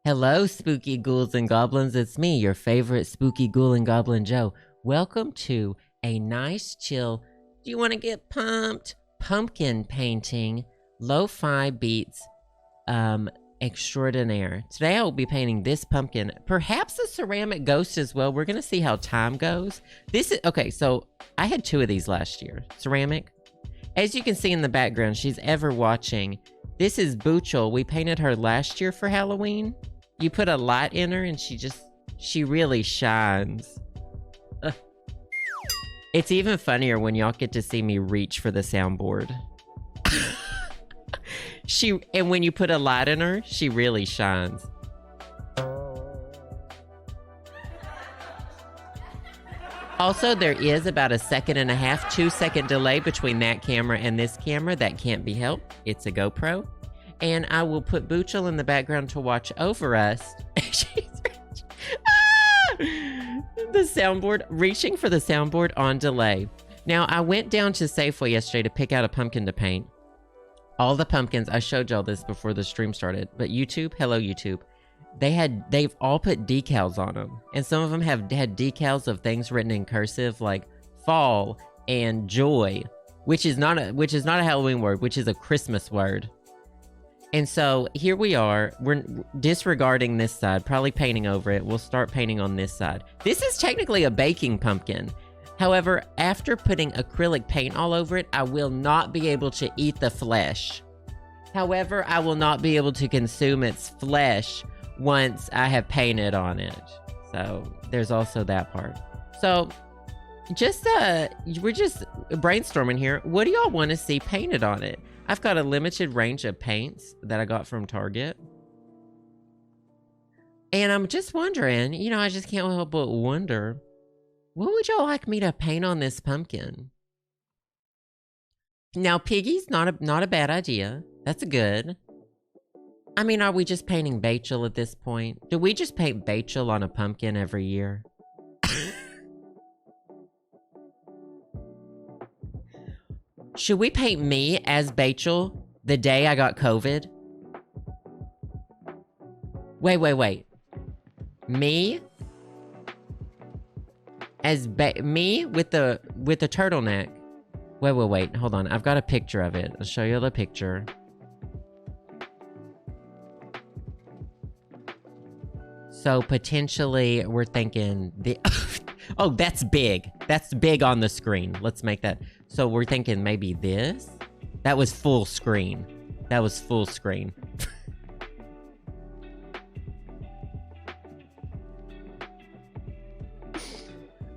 Hello, spooky ghouls and goblins. It's me, your favorite spooky ghoul and goblin Joe. Welcome to a nice, chill, do you want to get pumped? Pumpkin painting, lo-fi beats, extraordinaire. Today I will be painting this pumpkin, perhaps a ceramic ghost as well. We're going to see how time goes. Okay, so I had 2 of these last year, ceramic. As you can see in the background, she's ever watching. This is Bachel. We painted her last year for Halloween. You put a light in her and she really shines. Ugh. It's even funnier when y'all get to see me reach for the soundboard. And when you put a light in her, she really shines. Also, there is about a 1.5 2-second delay between that camera and this camera. That can't be helped. It's a GoPro. And I will put Bachel in the background to watch over us. The soundboard, reaching for the soundboard on delay. Now, I went down to Safeway yesterday to pick out a pumpkin to paint. All the pumpkins, I showed y'all this before the stream started, but YouTube, hello YouTube, they've all put decals on them. And some of them have had decals of things written in cursive like fall and joy, which is not a Halloween word, which is a Christmas word. And so here we are, we're disregarding this side, probably painting over it. We'll start painting on this side. This is technically a baking pumpkin. However, after putting acrylic paint all over it, I will not be able to eat the flesh. However, I will not be able to consume its flesh once I have painted on it. So there's also that part. So we're just brainstorming here. What do y'all want to see painted on it? I've got a limited range of paints that I got from Target. And I'm just wondering, I just can't help but wonder, what would y'all like me to paint on this pumpkin? Now, Piggy's not a bad idea. That's good. I mean, are we just painting Bachel at this point? Do we just paint Bachel on a pumpkin every year? Should we paint me as Bachel the day I got COVID? Wait. Me? As me with the turtleneck. Wait. Hold on. I've got a picture of it. I'll show you the picture. So potentially we're thinking oh, that's big. That's big on the screen. Let's make that. So we're thinking maybe this. That was full screen.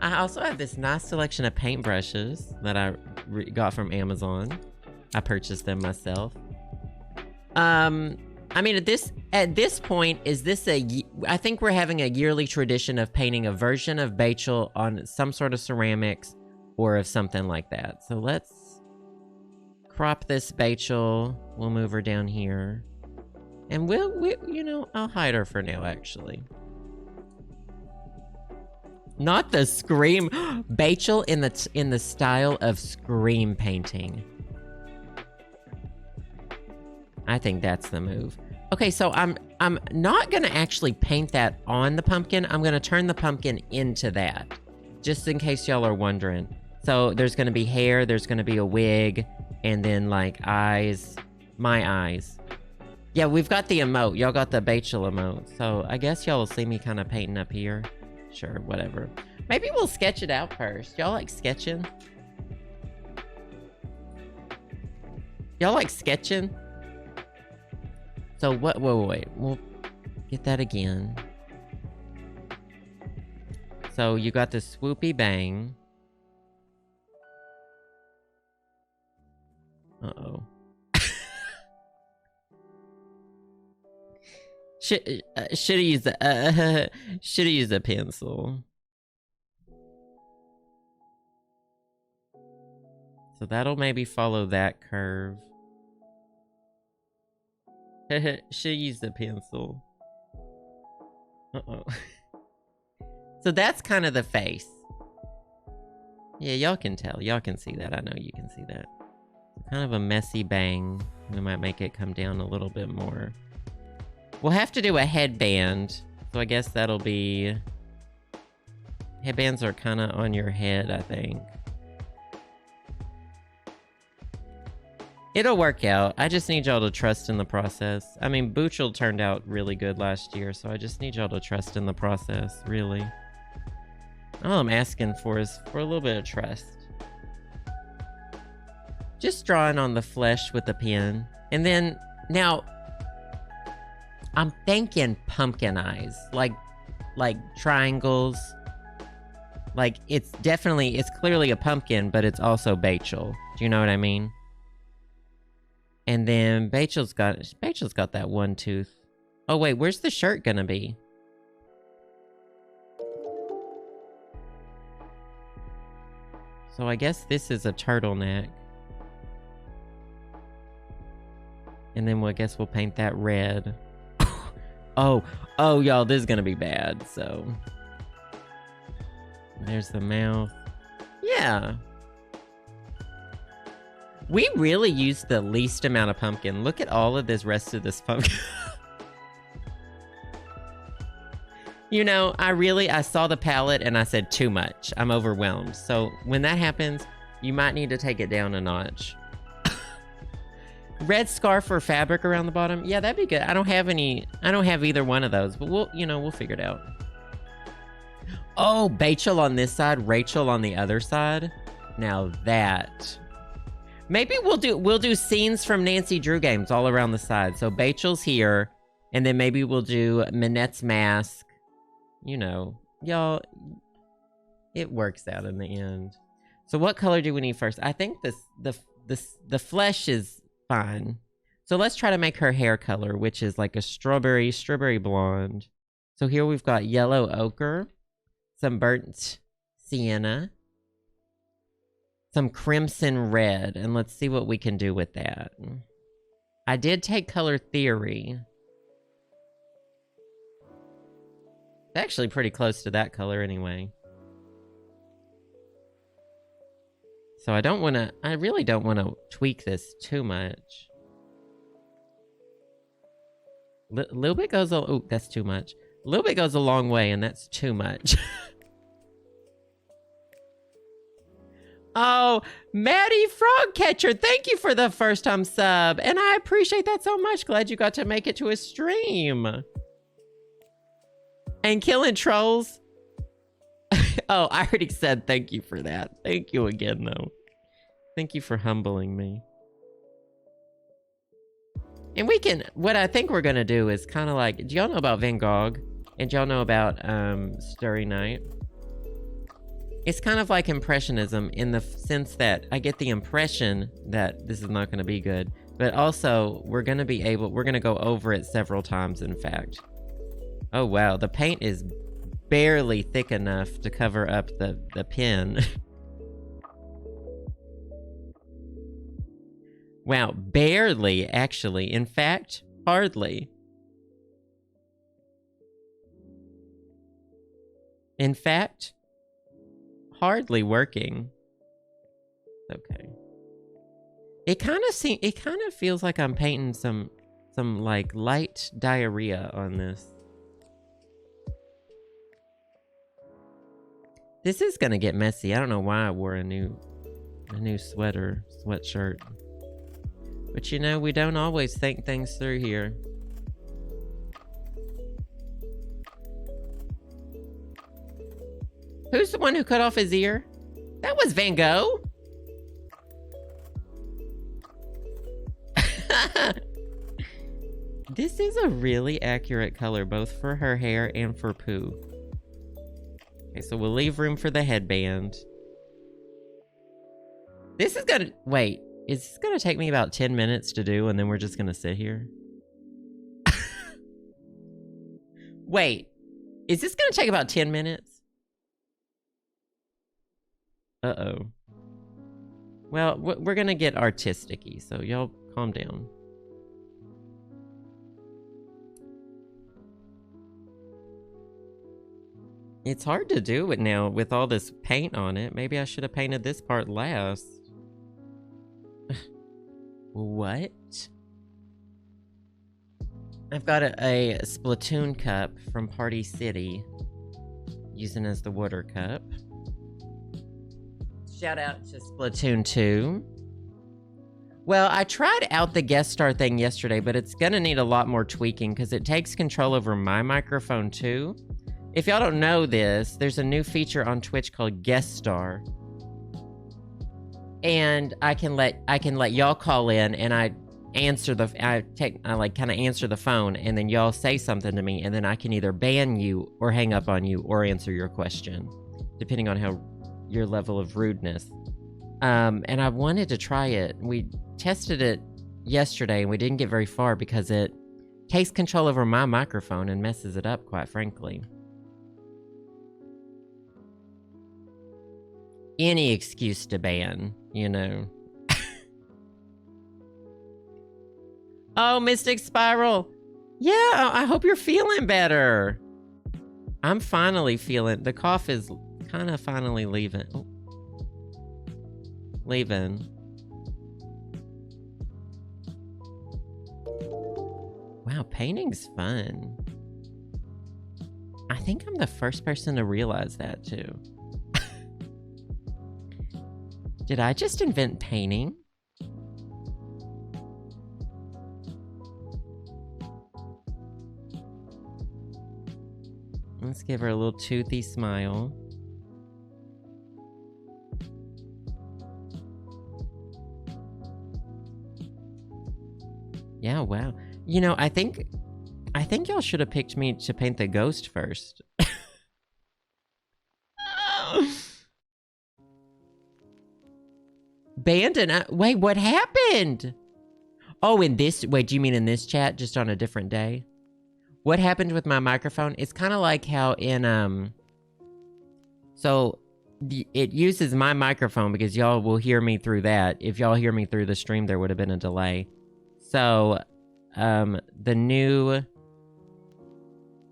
I also have this nice selection of paintbrushes that I got from Amazon. I purchased them myself. I mean, at this point, I think we're having a yearly tradition of painting a version of Bachel on some sort of ceramics or of something like that. So let's crop this Bachel. We'll move her down here. And I'll hide her for now, actually. Not the Scream. Bachel in the style of Scream painting. I think that's the move. Okay, so I'm not gonna actually paint that on the pumpkin. I'm gonna turn the pumpkin into that, just in case y'all are wondering. So there's gonna be hair, there's gonna be a wig, and then like eyes, my eyes. Yeah, we've got the emote. Y'all got the Bachel emote. So I guess y'all will see me kind of painting up here. Sure, whatever. Maybe we'll sketch it out first. Y'all like sketching? Y'all like sketching? So what? Wait. We'll get that again. So you got the swoopy bang. Uh-oh. Should've used a pencil. So that'll maybe follow that curve. Should use the pencil. Uh-oh. So that's kind of the face. Yeah, y'all can tell. Y'all can see that. I know you can see that. Kind of a messy bang. We might make it come down a little bit more. We'll have to do a headband. So I guess that'll be... Headbands are kind of on your head, I think. It'll work out. I just need y'all to trust in the process. I mean, Bachel turned out really good last year, so I just need y'all to trust in the process, really. All I'm asking for is for a little bit of trust. Just drawing on the flesh with the pen. And then, now, I'm thinking pumpkin eyes. Like triangles. Like, it's clearly a pumpkin, but it's also Bachel. Do you know what I mean? And then Bachel's got that one tooth. Oh wait, where's the shirt gonna be? So I guess this is a turtleneck. And then I guess we'll paint that red. oh, y'all, this is gonna be bad, so. There's the mouth. Yeah. We really used the least amount of pumpkin. Look at all of this rest of this pumpkin. You know, I saw the palette and I said too much. I'm overwhelmed. So when that happens, you might need to take it down a notch. Red scarf or fabric around the bottom. Yeah, that'd be good. I don't have either one of those, but we'll figure it out. Oh, Bachel on this side, Rachel on the other side. Now that... Maybe we'll do scenes from Nancy Drew games all around the side. So Bachel's here, and then maybe we'll do Minette's mask. You know, y'all, it works out in the end. So what color do we need first? I think the flesh is fine. So let's try to make her hair color, which is like a strawberry blonde. So here we've got yellow ochre, some burnt sienna, some crimson red, and let's see what we can do with that. I did take color theory. It's actually pretty close to that color anyway. So I really don't want to tweak this too much. Little bit goes, oh, that's too much. A little bit goes a long way, and that's too much. Oh, Maddie Frogcatcher, thank you for the first time sub. And I appreciate that so much. Glad you got to make it to a stream. And killing trolls. Oh, I already said thank you for that. Thank you again, though. Thank you for humbling me. And what I think we're going to do is kind of like, do y'all know about Van Gogh? And do y'all know about Starry Night? It's kind of like Impressionism in the sense that I get the impression that this is not going to be good, but also we're going to go over it several times, in fact. Oh, wow. The paint is barely thick enough to cover up the pen. Wow. Barely, actually. In fact, hardly. In fact... hardly working. Okay. It kind of feels like I'm painting some like light diarrhea on this. This is gonna get messy. I don't know why I wore a new sweatshirt. But you know, we don't always think things through here. Who's the one who cut off his ear? That was Van Gogh. This is a really accurate color, both for her hair and for poo. Okay, so we'll leave room for the headband. This is gonna... Wait, is this gonna take me about 10 minutes to do, and then we're just gonna sit here? Wait, is this gonna take about 10 minutes? Uh-oh. Well, we're gonna get artistic-y, so y'all calm down. It's hard to do it now with all this paint on it. Maybe I should have painted this part last. What? I've got a Splatoon cup from Party City, using as the water cup. Shout out to Splatoon 2. Well, I tried out the guest star thing yesterday, but it's gonna need a lot more tweaking because it takes control over my microphone too. If y'all don't know this, there's a new feature on Twitch called guest star. And I can let y'all call in, and I answer I kind of answer the phone, and then y'all say something to me, and then I can either ban you or hang up on you or answer your question, depending on how your level of rudeness. And I wanted to try it. We tested it yesterday, and we didn't get very far because it takes control over my microphone and messes it up, quite frankly. Any excuse to ban, you know. Oh, Mystic Spiral. Yeah, I hope you're feeling better. I'm finally feeling... The cough is kind of finally leaving. Oh. Leaving. Wow, painting's fun. I think I'm the first person to realize that, too. Did I just invent painting? Let's give her a little toothy smile. Yeah, wow. You know, I think y'all should have picked me to paint the ghost first. Banned and wait, what happened? Oh, in this, wait, do you mean in this chat, just on a different day? What happened with my microphone? It's kind of like how in, so it uses my microphone because y'all will hear me through that. If y'all hear me through the stream, there would have been a delay. So, the new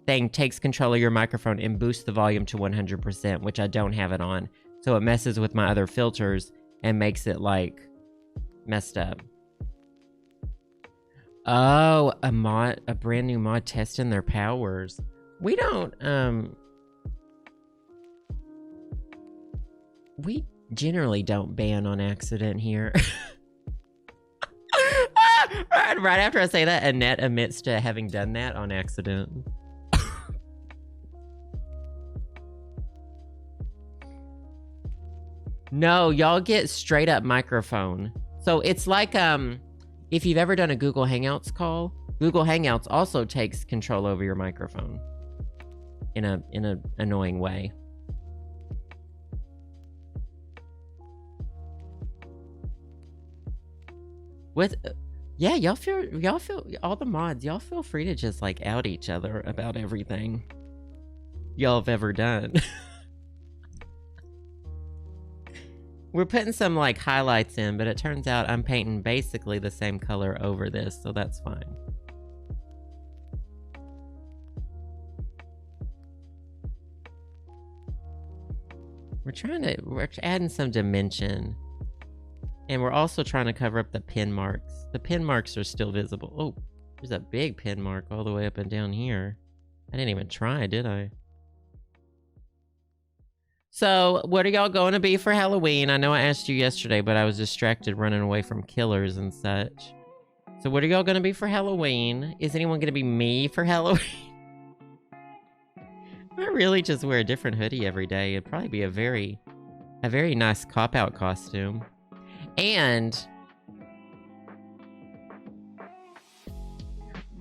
thing takes control of your microphone and boosts the volume to 100%, which I don't have it on. So it messes with my other filters and makes it, like, messed up. Oh, a brand new mod testing their powers. We don't, we generally don't ban on accident here. Right after I say that, Annette admits to having done that on accident. No, y'all get straight up microphone. So it's like, if you've ever done a Google Hangouts call, Google Hangouts also takes control over your microphone in a annoying way. With, yeah, y'all feel all the mods, y'all feel free to just like out each other about everything y'all have ever done. We're putting some like highlights in, but it turns out I'm painting basically the same color over this, so that's fine. We're adding some dimension. And we're also trying to cover up the pin marks. The pin marks are still visible. Oh, there's a big pin mark all the way up and down here. I didn't even try, did I? So, what are y'all going to be for Halloween? I know I asked you yesterday, but I was distracted running away from killers and such. So, what are y'all going to be for Halloween? Is anyone going to be me for Halloween? I really just wear a different hoodie every day. It'd probably be a very nice cop-out costume. And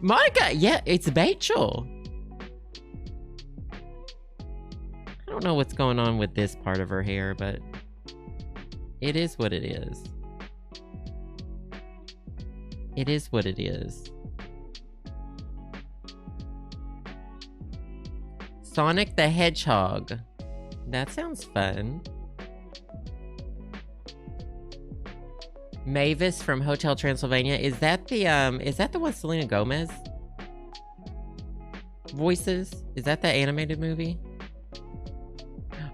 Monica, yeah, it's Bachel. I don't know what's going on with this part of her hair, but it is what it is. It is what it is. Sonic the Hedgehog. That sounds fun. Mavis from Hotel Transylvania. Is that the one Selena Gomez voices? Is that the animated movie?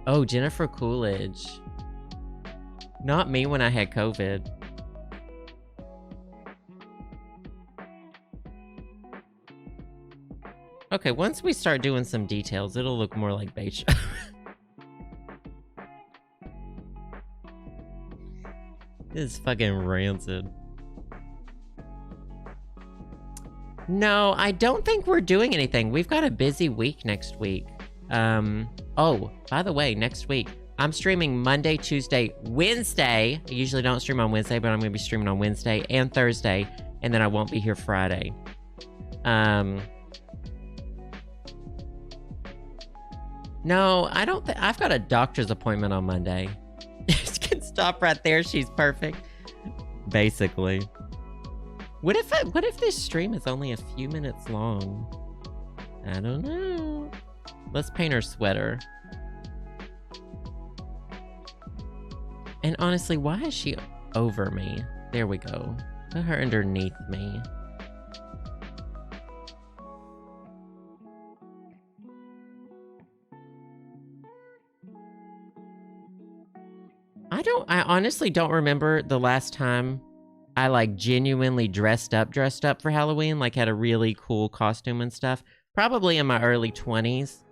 Oh, Jennifer Coolidge. Not me when I had COVID. Okay, once we start doing some details, it'll look more like Bachel. This is fucking rancid. No, I don't think we're doing anything. We've got a busy week next week. Oh, by the way, next week, I'm streaming Monday, Tuesday, Wednesday. I usually don't stream on Wednesday, but I'm going to be streaming on Wednesday and Thursday, and then I won't be here Friday. No, I don't think... I've got a doctor's appointment on Monday. You can stop right there. She's perfect. Basically. What if this stream is only a few minutes long? I don't know. Let's paint her sweater. And honestly, why is she over me? There we go. Put her underneath me. I honestly don't remember the last time I like genuinely dressed up for Halloween, like had a really cool costume and stuff. Probably in my early 20s.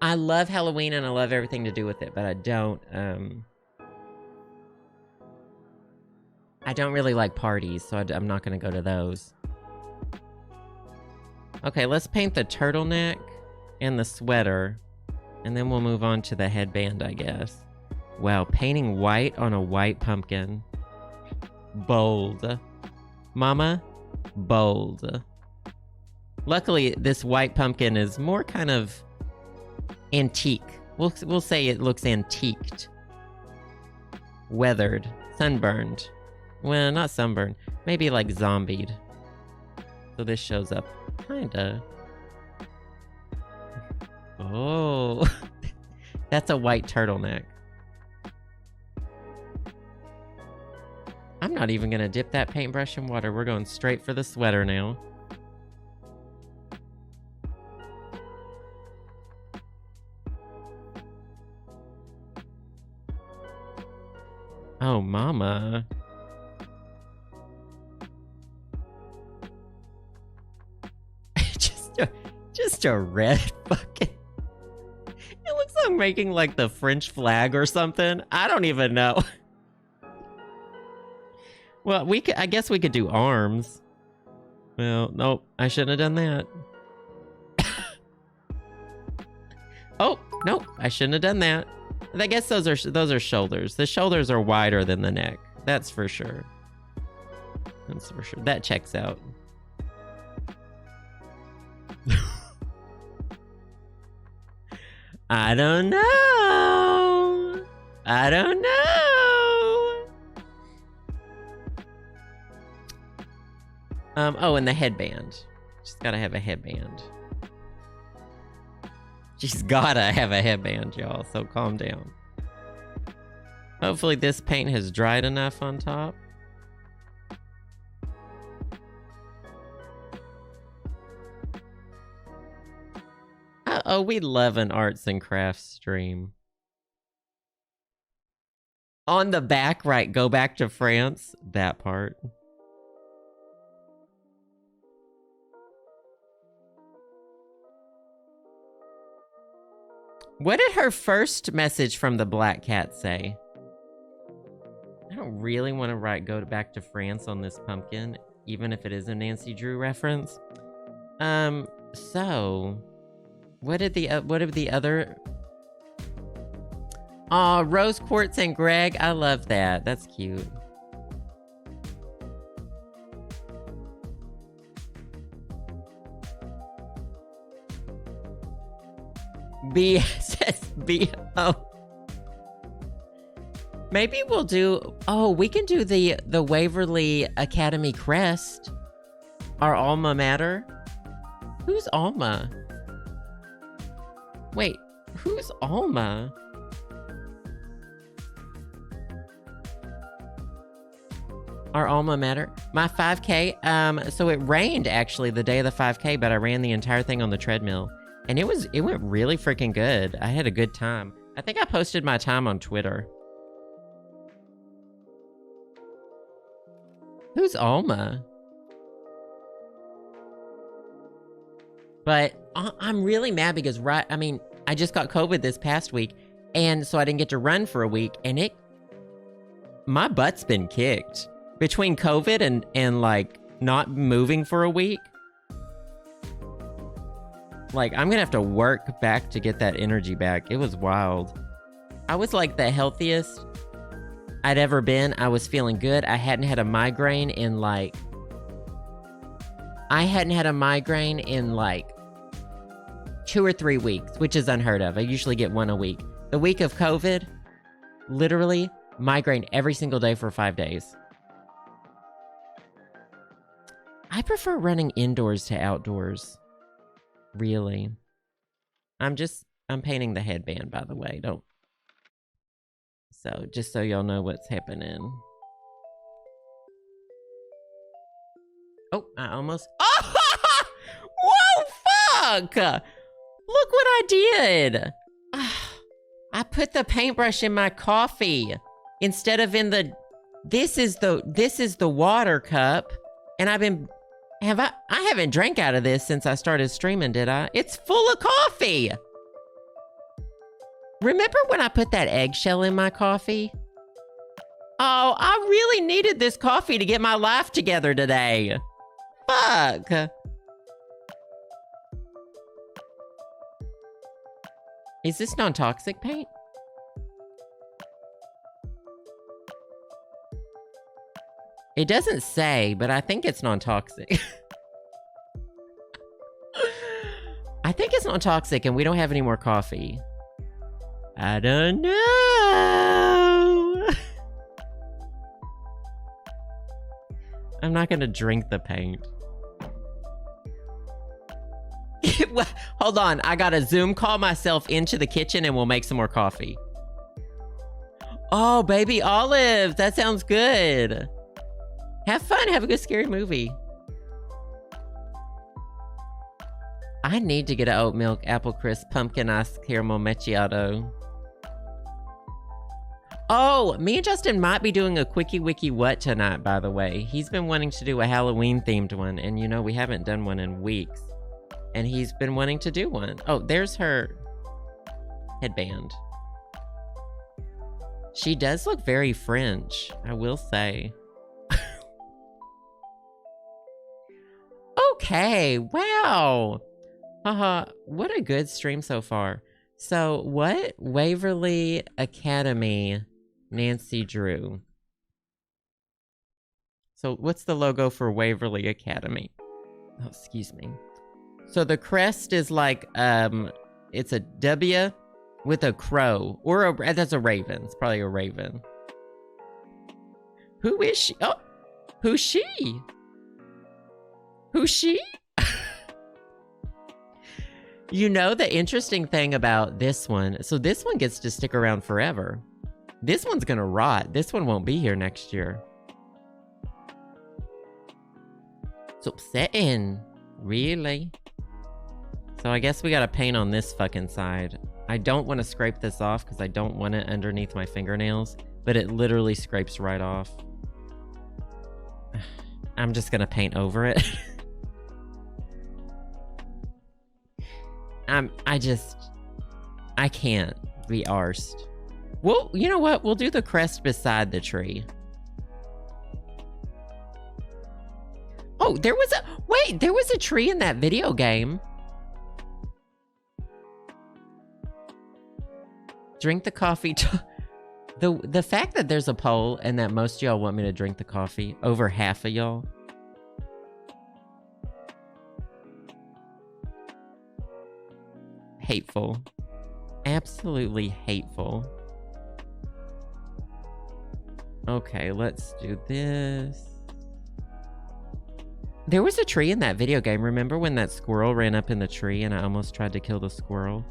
I love Halloween and I love everything to do with it, but I don't really like parties, so I'm not going to go to those. Okay, let's paint the turtleneck and the sweater, and then we'll move on to the headband, I guess. Wow, painting white on a white pumpkin. Bold. Mama, bold. Luckily, this white pumpkin is more kind of antique. We'll say it looks antiqued. Weathered. Sunburned. Well, not sunburned. Maybe like zombied. So this shows up. Kinda. Oh. That's a white turtleneck. I'm not even gonna dip that paintbrush in water. We're going straight for the sweater now. Oh, mama. just a red fucking... It looks like I'm making like the French flag or something. I don't even know. Well, I guess we could do arms. Well, nope. I shouldn't have done that. Oh, nope. I shouldn't have done that. I guess those are shoulders. The shoulders are wider than the neck. That's for sure. That's for sure. That checks out. I don't know. I don't know. Oh, and the headband. She's gotta have a headband. She's gotta have a headband, y'all, so calm down. Hopefully this paint has dried enough on top. Oh, we love an arts and crafts stream. On the back, right, go back to France. That part. What did her first message from the black cat say? I don't really want to go back to France on this pumpkin, even if it is a Nancy Drew reference. So what did the other... Aw, Rose Quartz and Greg, I love that. That's cute. BSSBO. Maybe we'll do... Oh, we can do the Waverly Academy crest. Our alma mater. Who's Alma? Wait, who's Alma? Our alma mater. My 5K. So it rained actually the day of the 5K, but I ran the entire thing on the treadmill. And it went really freaking good. I had a good time. I think I posted my time on Twitter. Who's Alma? But I'm really mad because I just got COVID this past week, and so I didn't get to run for a week, and my butt's been kicked between COVID and like not moving for a week. Like, I'm gonna have to work back to get that energy back. It was wild. I was like the healthiest I'd ever been. I was feeling good. I hadn't had a migraine in like 2 or 3 weeks, which is unheard of. I usually get one a week. The week of COVID, literally migraine every single day for 5 days. I prefer running indoors to outdoors. Really. I'm painting the headband, by the way. So, just so y'all know what's happening. Oh, I almost... Oh! Whoa, fuck! Look what I did! I put the paintbrush in my coffee instead of in the... This is the water cup, and I haven't drank out of this since I started streaming, did I? It's full of coffee! Remember when I put that eggshell in my coffee? Oh, I really needed this coffee to get my life together today. Fuck. Is this non-toxic paint? It doesn't say, but I think it's non-toxic. I think it's non-toxic and we don't have any more coffee. I don't know. I'm not gonna drink the paint. Hold on, I gotta Zoom call myself into the kitchen and we'll make some more coffee. Oh, baby olives, that sounds good. Have fun, have a good scary movie. I need to get an oat milk, apple crisp, pumpkin ice caramel macchiato. Oh, me and Justin might be doing a quickie wiki what tonight, by the way. He's been wanting to do a Halloween themed one, and you know, we haven't done one in weeks. And he's been wanting to do one. Oh, there's her headband. She does look very French, I will say. Okay, wow. What a good stream so far. So, what Waverly Academy Nancy drew? So, what's the logo for Waverly Academy? Oh, excuse me. So, the crest is like, it's a W with a crow. Or that's a raven. It's probably a raven. Who is she? Oh, who's she? Who's she? You know, the interesting thing about this one, so this one gets to stick around forever. This one's gonna rot. This one won't be here next year. It's upsetting. Really? So I guess we gotta paint on this fucking side. I don't want to scrape this off because I don't want it underneath my fingernails, but it literally scrapes right off. I'm just gonna paint over it. I can't be arsed. Well, you know what? We'll do the crest beside the tree. Oh, there was a tree in that video game. Drink the coffee. The fact that there's a poll and that most of y'all want me to drink the coffee, over half of y'all. Hateful. Absolutely hateful. Okay, let's do this. There was a tree in that video game. Remember when that squirrel ran up in the tree and I almost tried to kill the squirrel?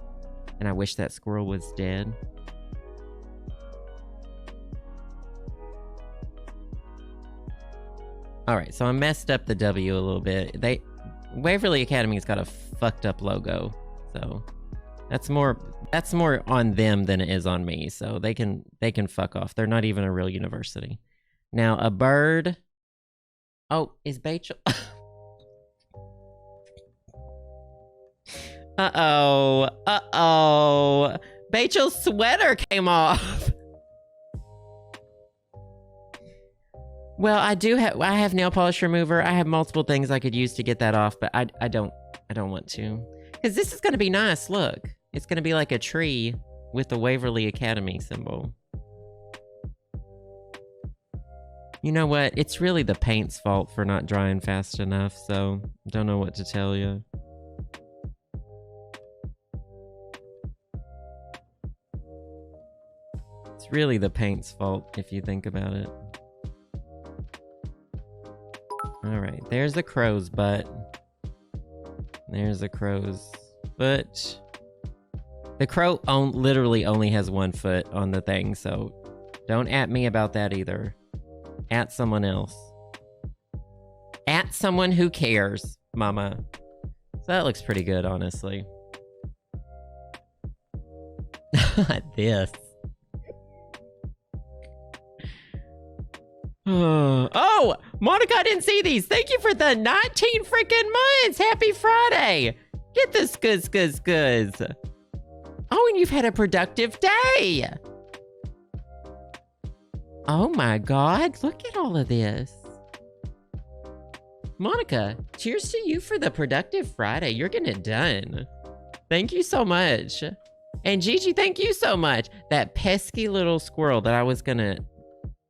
And I wish that squirrel was dead. Alright, so I messed up the W a little bit. Waverly Academy's got a fucked up logo. So that's more on them than it is on me. So they can fuck off. They're not even a real university. Now a bird. Oh, is Bachel? Uh-oh. Uh-oh. Bachel's sweater came off. Well, I have nail polish remover. I have multiple things I could use to get that off, but I don't want to. Because this is going to be nice, look. It's going to be like a tree with the Waverly Academy symbol. You know what? It's really the paint's fault for not drying fast enough, so don't know what to tell you. It's really the paint's fault if you think about it. All right, there's the crow's butt. There's the crow's foot. The crow literally only has one foot on the thing, so don't at me about that either. At someone else. At someone who cares, mama. So that looks pretty good, honestly. This. Oh, Monica, I didn't see these. Thank you for the 19 freaking months. Happy Friday. Get this goods. Oh, and you've had a productive day. Oh my God, look at all of this. Monica, cheers to you for the productive Friday. You're getting it done. Thank you so much. And Gigi, thank you so much. That pesky little squirrel that I was gonna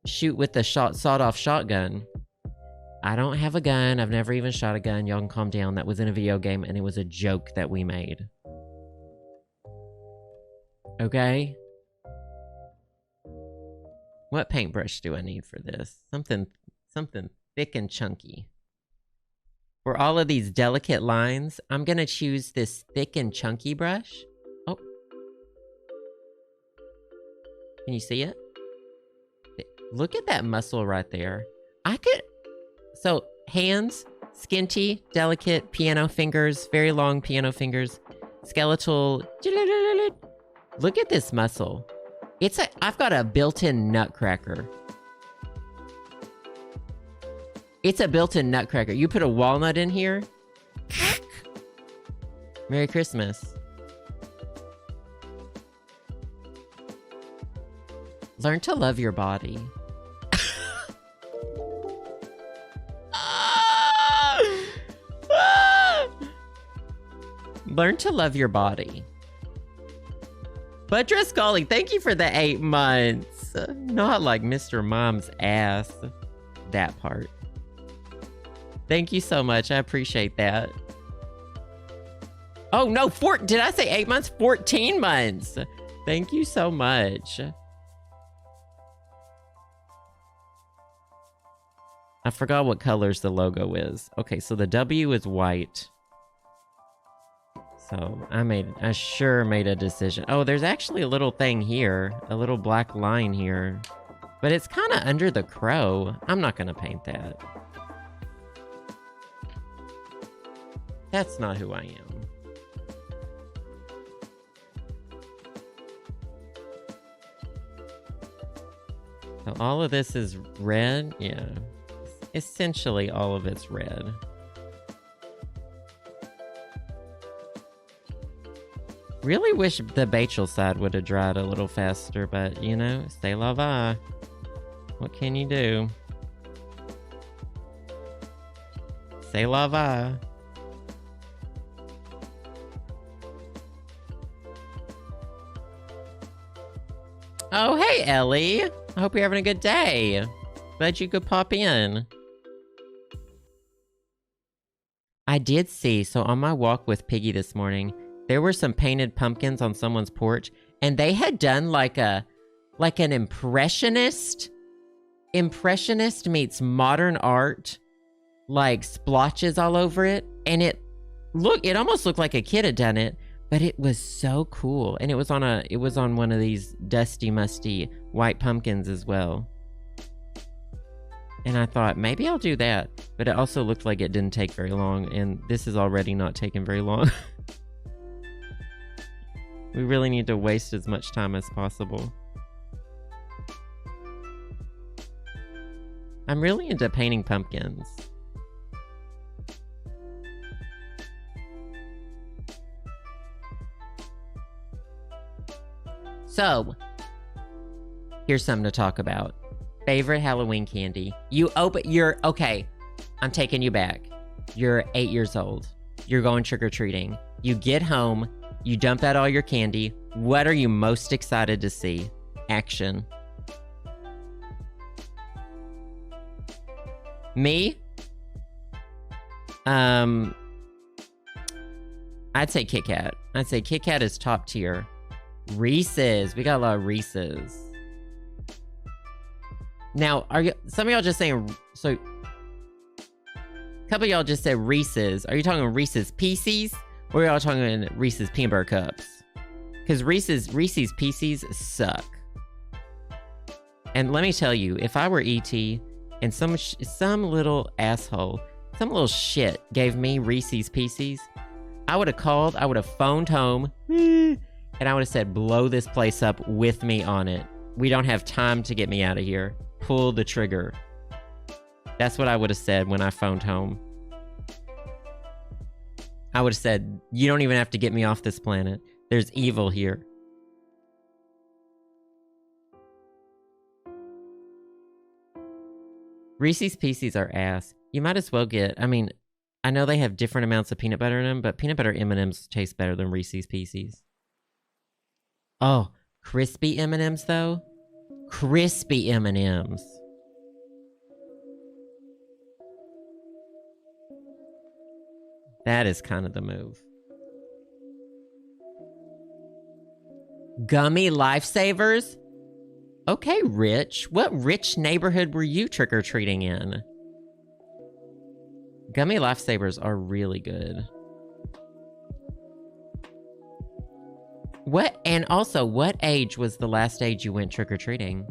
shoot with the sawed-off shotgun. I don't have a gun. I've never even shot a gun. Y'all can calm down. That was in a video game, and it was a joke that we made. Okay? What paintbrush do I need for this? Something thick and chunky. For all of these delicate lines, I'm gonna choose this thick and chunky brush. Oh. Can you see it? Look at that muscle right there. So hands, skinty, delicate, piano fingers, very long piano fingers, skeletal. Look at this muscle. I've got a built-in nutcracker. It's a built-in nutcracker. You put a walnut in here. Merry Christmas. Learn to love your body. Learn to love your body. Buttress Golly, thank you for the 8 months. Not like Mr. Mom's ass. That part. Thank you so much. I appreciate that. Oh no, did I say 8 months? 14 months. Thank you so much. I forgot what colors the logo is. Okay, so the W is white. So I sure made a decision. Oh, there's actually a little thing here, a little black line here, but it's kind of under the crow. I'm not gonna paint that. That's not who I am. So all of this is red, yeah. Essentially all of it's red. Really wish the Bachel side would have dried a little faster, but you know, c'est la vie. What can you do? C'est la vie. Oh, hey, Ellie. I hope you're having a good day. Glad you could pop in. I did see, so on my walk with Piggy this morning, there were some painted pumpkins on someone's porch, and they had done like an impressionist meets modern art, like splotches all over it, and it almost looked like a kid had done it, but it was so cool. And it was on one of these dusty, musty white pumpkins as well. And I thought, maybe I'll do that. But it also looked like it didn't take very long, and this is already not taking very long. We really need to waste as much time as possible. I'm really into painting pumpkins. So, here's something to talk about. Favorite Halloween candy. Okay, I'm taking you back. You're 8 years old. You're going trick-or-treating. You get home. You dump out all your candy. What are you most excited to see? Action. Me? I'd say Kit Kat. I'd say Kit Kat is top tier. Reese's. We got a lot of Reese's. Now, some of y'all just saying, so, a couple of y'all just said Reese's. Are you talking Reese's Pieces? Or are y'all talking Reese's Peanut Butter Cups? Because Reese's Pieces suck. And let me tell you, if I were E.T. and some little asshole, some little shit gave me Reese's Pieces, I would have called, I would have phoned home, and I would have said, blow this place up with me on it. We don't have time to get me out of here. Pull the trigger. That's what I would have said when I phoned home. I would have said, you don't even have to get me off this planet. There's evil here. Reese's Pieces are ass. You might as well get, I mean, I know they have different amounts of peanut butter in them, but peanut butter M&Ms taste better than Reese's Pieces. Oh, crispy M&Ms though? Crispy M&Ms. That is kind of the move. Gummy Lifesavers? Okay, Rich. What rich neighborhood were you trick-or-treating in? Gummy Lifesavers are really good. And also, what age was the last age you went trick-or-treating?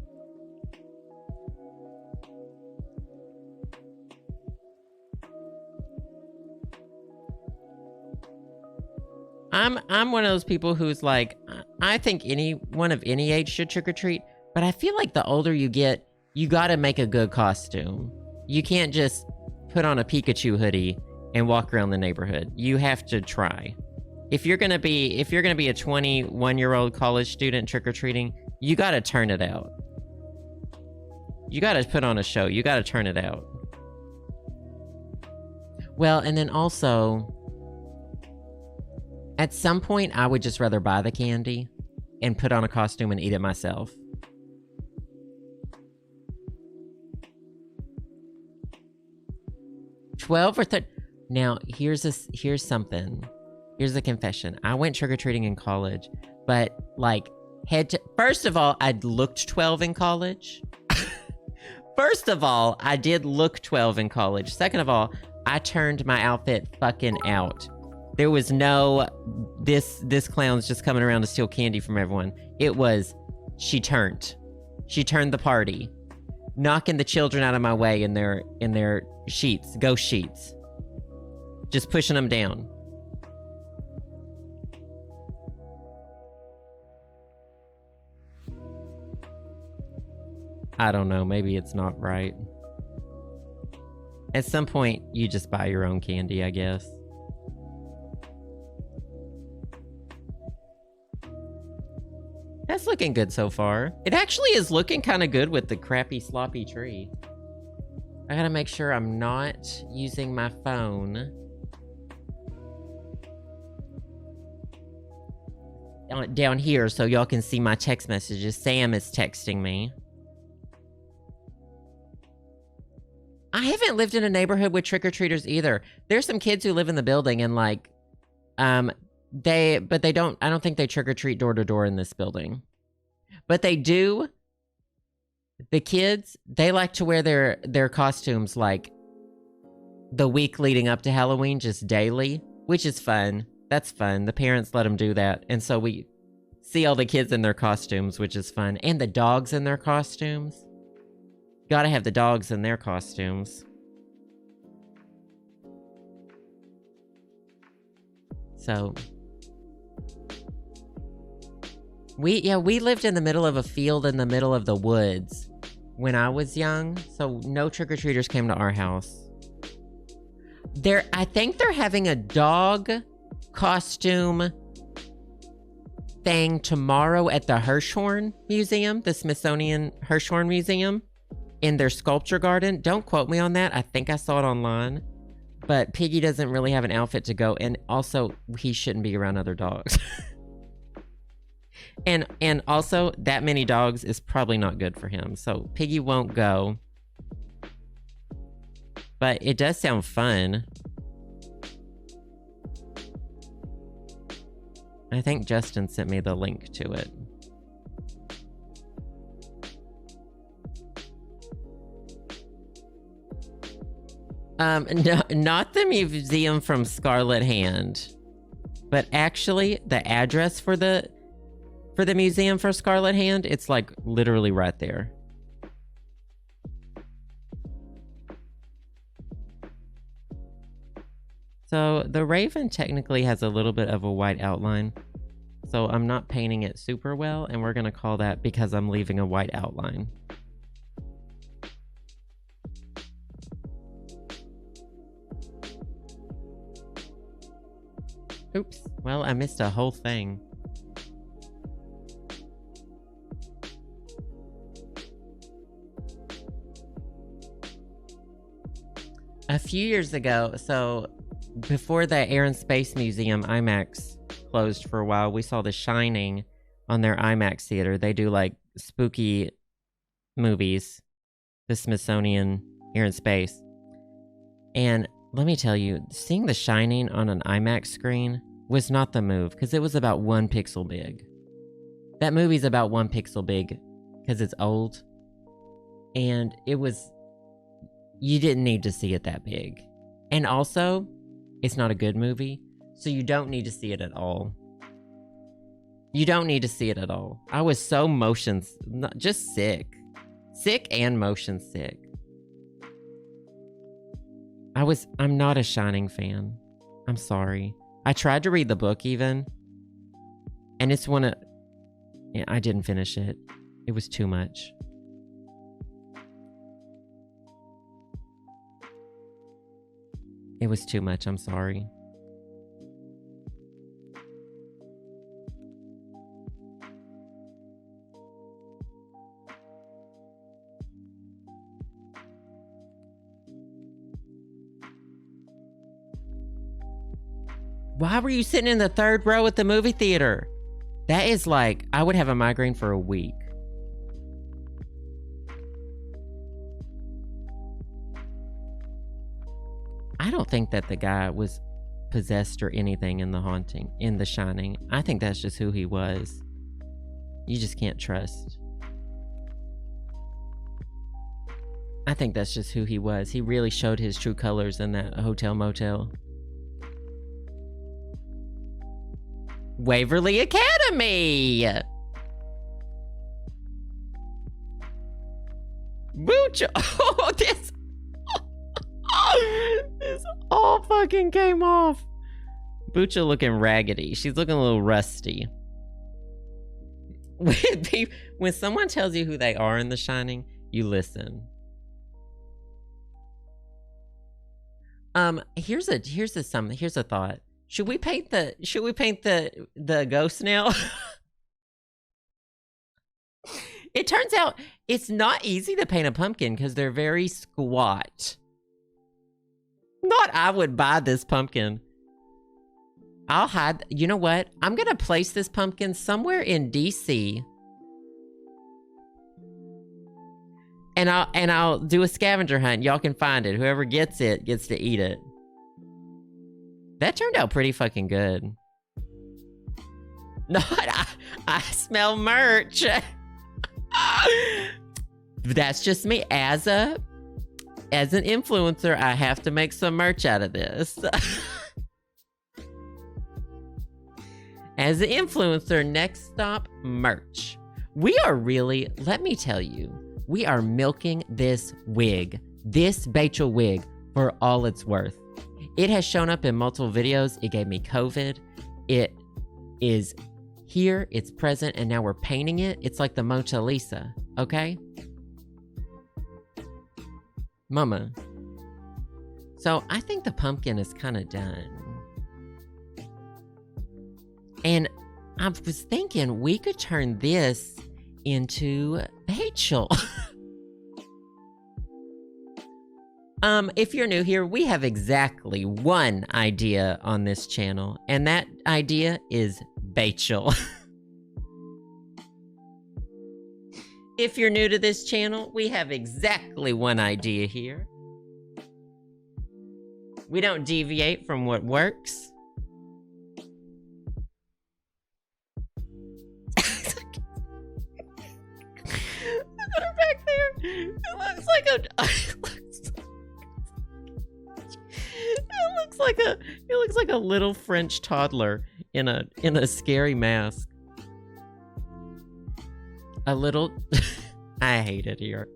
I'm one of those people who's like, I think anyone of any age should trick-or-treat, but I feel like the older you get, you gotta make a good costume. You can't just put on a Pikachu hoodie and walk around the neighborhood. You have to try. If you're gonna be a 21-year-old college student trick-or-treating, you gotta turn it out. You gotta put on a show. You gotta turn it out. Well, and then also, at some point, I would just rather buy the candy and put on a costume and eat it myself. $12 or $13. Now, here's something. Here's a confession. I went trick-or-treating in college, but like first of all, I looked 12 in college. First of all, I did look 12 in college. Second of all, I turned my outfit fucking out. There was no, this clown's just coming around to steal candy from everyone. It was, she turned the party, knocking the children out of my way in their sheets, ghost sheets, just pushing them down. I don't know, maybe it's not right. At some point, you just buy your own candy, I guess. That's looking good so far. It actually is looking kind of good with the crappy, sloppy tree. I gotta make sure I'm not using my phone down here so y'all can see my text messages. Sam is texting me. I haven't lived in a neighborhood with trick-or-treaters either. There's some kids who live in the building and like, I don't think they trick-or-treat door to door in this building. But they do. The kids, they like to wear their costumes like the week leading up to Halloween, just daily, which is fun. That's fun. The parents let them do that. And so we see all the kids in their costumes, which is fun. And the dogs in their costumes. Gotta have the dogs in their costumes. So we lived in the middle of a field in the middle of the woods when I was young, so no trick-or-treaters came to our house. I think they're having a dog costume thing tomorrow at the Hirshhorn Museum, the Smithsonian Hirshhorn Museum, in their sculpture garden. Don't quote me on that. I think I saw it online. But Piggy doesn't really have an outfit to go. And also, he shouldn't be around other dogs. And also, that many dogs is probably not good for him. So Piggy won't go. But it does sound fun. I think Justin sent me the link to it. No, not the museum from Scarlet Hand, but actually the address for the museum for Scarlet Hand, it's like literally right there. So the Raven technically has a little bit of a white outline. So I'm not painting it super well, and we're gonna call that because I'm leaving a white outline. Oops, well, I missed a whole thing. A few years ago, so before the Air and Space Museum IMAX closed for a while, we saw The Shining on their IMAX theater. They do like spooky movies, the Smithsonian Air and Space. And let me tell you, seeing The Shining on an IMAX screen was not the move, because it was about 1 pixel big. That movie's about 1 pixel big because it's old. And it was... You didn't need to see it that big. And also, it's not a good movie, so you don't need to see it at all. You don't need to see it at all. I was so just sick. Sick and motion sick. I'm not a Shining fan. I'm sorry. I tried to read the book even, and it's I didn't finish it. It was too much. It was too much, I'm sorry. Why were you sitting in the 3rd row at the movie theater? That is like, I would have a migraine for a week. I don't think that the guy was possessed or anything in The Shining. I think that's just who he was. You just can't trust. I think that's just who he was. He really showed his true colors in that hotel motel. Waverly Academy! Booch! Oh, this all fucking came off. Boocha looking raggedy. She's looking a little rusty. When someone tells you who they are in The Shining, you listen. Here's a thought. Should we paint the ghost now? It turns out it's not easy to paint a pumpkin because they're very squat. Not I would buy this pumpkin. I'll hide. You know what? I'm going to place this pumpkin somewhere in DC. And I'll do a scavenger hunt. Y'all can find it. Whoever gets it gets to eat it. That turned out pretty fucking good. I smell merch. That's just me. As an influencer, I have to make some merch out of this. As an influencer, next stop, merch. We are really, let me tell you, we are milking this wig, this Bachel wig, for all it's worth. It has shown up in multiple videos. It gave me COVID. It is here, it's present, and now we're painting it. It's like the Mona Lisa, okay? Mama. So I think the pumpkin is kind of done. And I was thinking we could turn this into Bachel. If you're new here, we have exactly one idea on this channel, and that idea is Bachel. If you're new to this channel, we have exactly one idea here. We don't deviate from what works. Put her back there. It looks like a... It looks like a little French toddler in a scary mask. A little... I hate it here.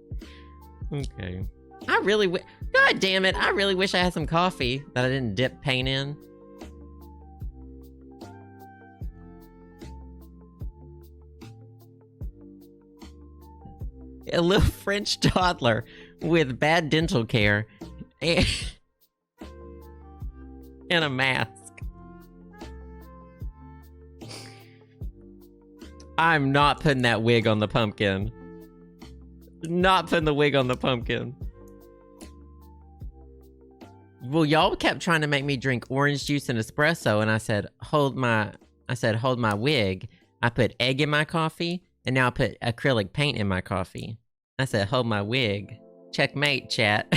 Okay. God damn it, I really wish I had some coffee that I didn't dip paint in. A little French toddler with bad dental care and a mask. I'm not putting that wig on the pumpkin. Not putting the wig on the pumpkin. Well, y'all kept trying to make me drink orange juice and espresso, and I said, hold my wig. I put egg in my coffee, and now I put acrylic paint in my coffee. I said, hold my wig. Checkmate, chat.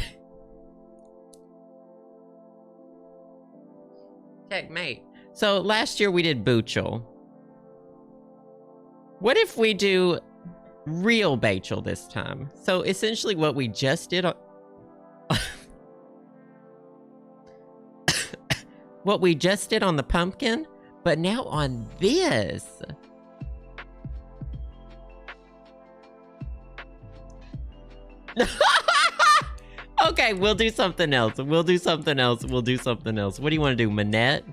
Checkmate. So last year we did Bachel. What if we do real Bachel this time? So essentially what we just did on... what we just did on the pumpkin, but now on this. Okay, we'll do something else. We'll do something else. What do you want to do, Manette?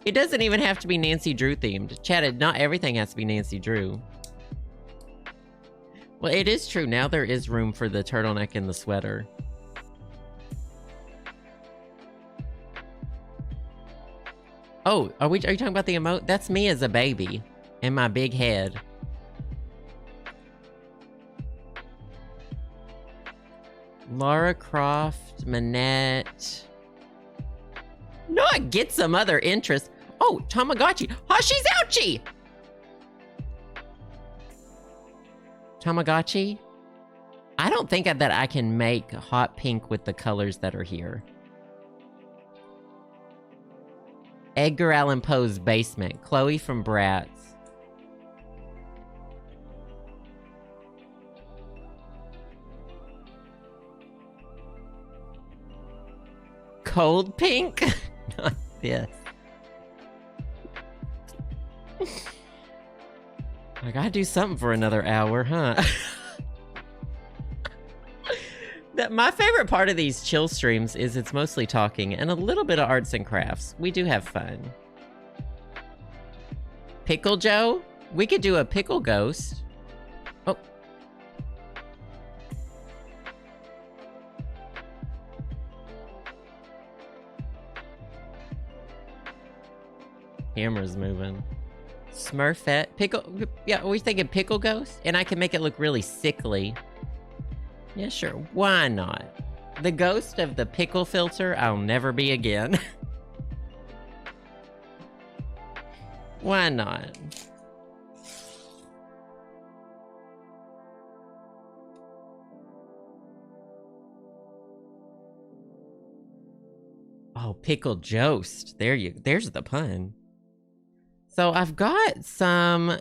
It doesn't even have to be Nancy Drew themed. Chat, not everything has to be Nancy Drew. Well, it is true. Now there is room for the turtleneck and the sweater. Oh, are you talking about the emote? That's me as a baby and my big head. Lara Croft, Manette. No, I get some other interest. Oh, Tamagotchi. Hashi's ouchie! Tamagotchi? I don't think that I can make hot pink with the colors that are here. Edgar Allan Poe's basement. Chloe from Bratz. Cold pink? Not this. I gotta do something for another hour, huh? My favorite part of these chill streams is it's mostly talking and a little bit of arts and crafts. We do have fun. Pickle Joe? We could do a pickle ghost. Oh. Camera's moving. Smurfette. Pickle. Yeah, are we thinking pickle ghost? And I can make it look really sickly. Yeah, sure. Why not? The ghost of the pickle filter I'll never be again. Why not? Oh, pickle jost. There's the pun. So I've got some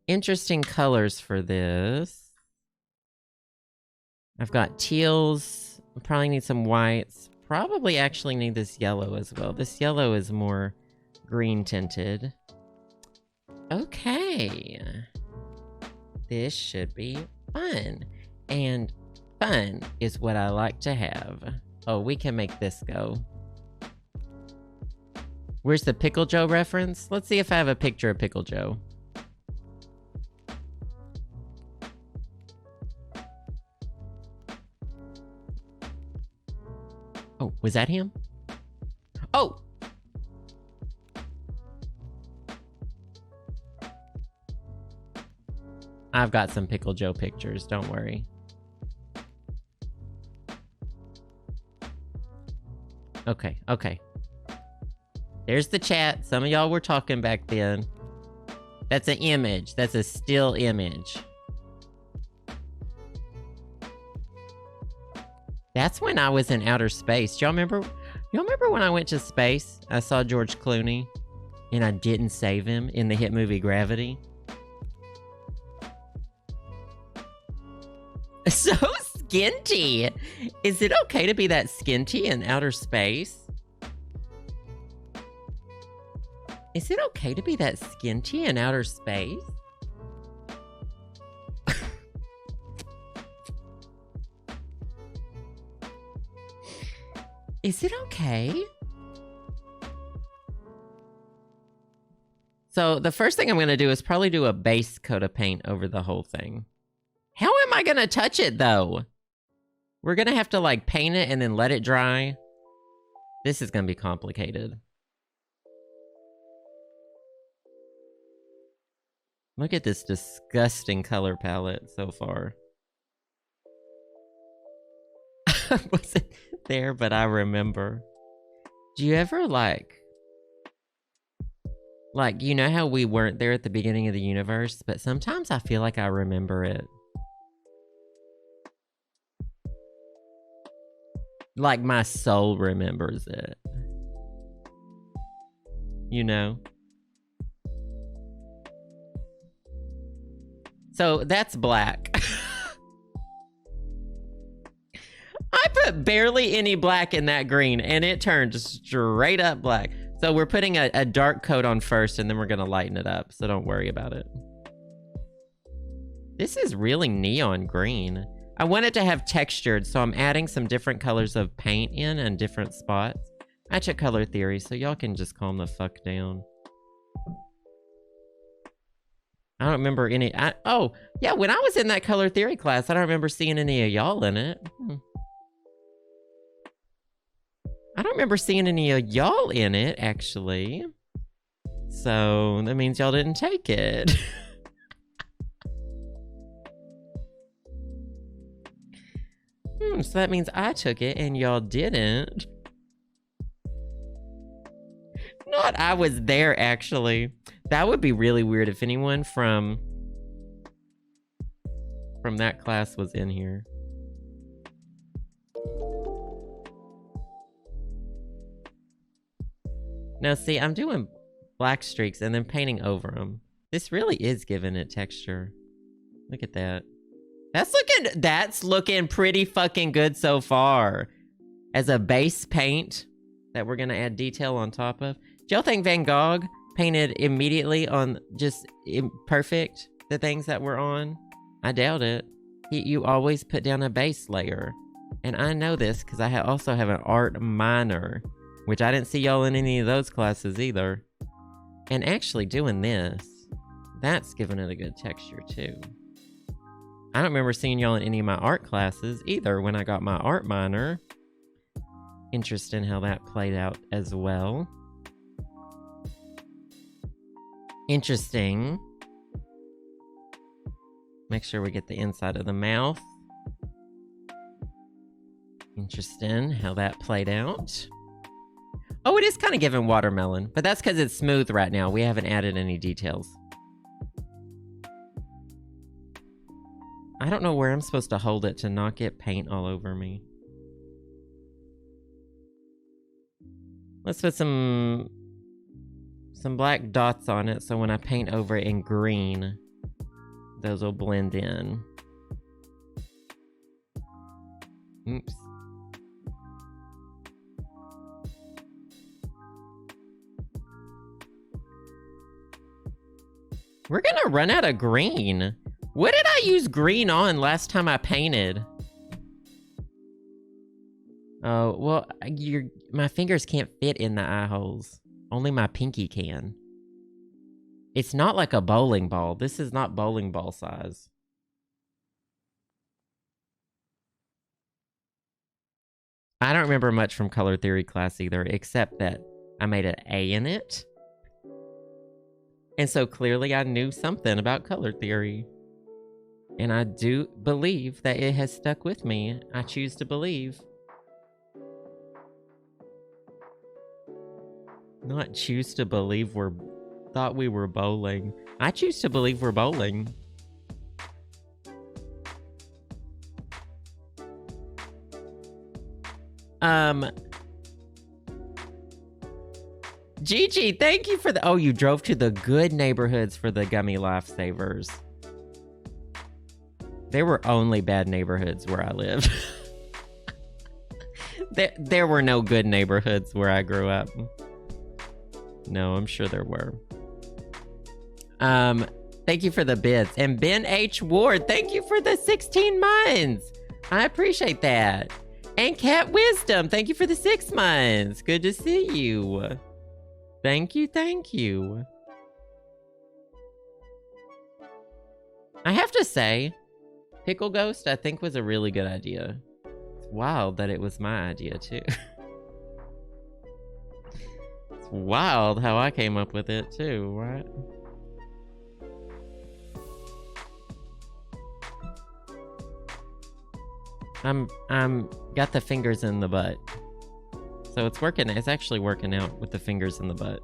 interesting colors for this. I've got teals. I probably need some whites. Probably actually need this yellow as well. This yellow is more green tinted. Okay. This should be fun. And fun is what I like to have. Oh, we can make this go. Where's the Pickle Joe reference? Let's see if I have a picture of Pickle Joe. Oh, was that him? Oh! I've got some Pickle Joe pictures, don't worry. Okay, okay. There's the chat. Some of y'all were talking back then. That's an image. That's a still image. That's when I was in outer space. Y'all remember? Y'all remember when I went to space? I saw George Clooney, and I didn't save him in the hit movie Gravity. So skinty. Is it okay to be that skinty in outer space? Is it okay to be that skinty in outer space? Is it okay? So the first thing I'm going to do is probably do a base coat of paint over the whole thing. How am I going to touch it, though? We're going to have to, like, paint it and then let it dry. This is going to be complicated. Look at this disgusting color palette so far. I wasn't there, but I remember. Do you ever, like, you know how we weren't there at the beginning of the universe, but sometimes I feel like I remember it. Like my soul remembers it. You know? So that's black. I put barely any black in that green and it turned straight up black. So we're putting a dark coat on first and then we're gonna lighten it up. So don't worry about it. This is really neon green. I want it to have textured, so I'm adding some different colors of paint in different spots. I took color theory, so y'all can just calm the fuck down. I don't remember any... oh, yeah, when I was in that color theory class, I don't remember seeing any of y'all in it. I don't remember seeing any of y'all in it, actually. So, that means y'all didn't take it. So that means I took it and y'all didn't. Not I was there, actually. That would be really weird if anyone from that class was in here. Now, see, I'm doing black streaks and then painting over them. This really is giving it texture. Look at that. That's looking pretty fucking good so far. As a base paint that we're gonna add detail on top of. Do y'all think Van Gogh painted immediately on just perfect the things that were on? I doubt it. You always put down a base layer. And I know this because I also have an art minor, which I didn't see y'all in any of those classes either. And actually doing this, that's giving it a good texture too. I don't remember seeing y'all in any of my art classes either when I got my art minor. Interesting how that played out as well. Interesting. Make sure we get the inside of the mouth. Interesting how that played out. Oh, it is kind of giving watermelon, but that's because it's smooth right now. We haven't added any details. I don't know where I'm supposed to hold it to not get paint all over me. Let's put some black dots on it so when I paint over it in green, those will blend in. Oops. We're gonna run out of green. What did I use green on last time I painted? Oh, well, my fingers can't fit in the eye holes. Only my pinky can. It's not like a bowling ball. This is not bowling ball size. I don't remember much from color theory class either, except that I made an A in it. And so clearly I knew something about color theory. And I do believe that it has stuck with me. I choose to believe. Not choose to believe thought we were bowling. I choose to believe we're bowling. Gigi, thank you for the... Oh, you drove to the good neighborhoods for the gummy lifesavers. There were only bad neighborhoods where I lived. There were no good neighborhoods where I grew up. No, I'm sure there were. Thank you for the bits. And Ben H. Ward, thank you for the 16 months. I appreciate that. And Cat Wisdom, thank you for the 6 months. Good to see you. Thank you, thank you. I have to say, Pickle Ghost, I think, was a really good idea. It's wild that it was my idea, too. It's wild how I came up with it, too, right? I'm got the fingers in the butt. So it's working. It's actually working out with the fingers in the butt.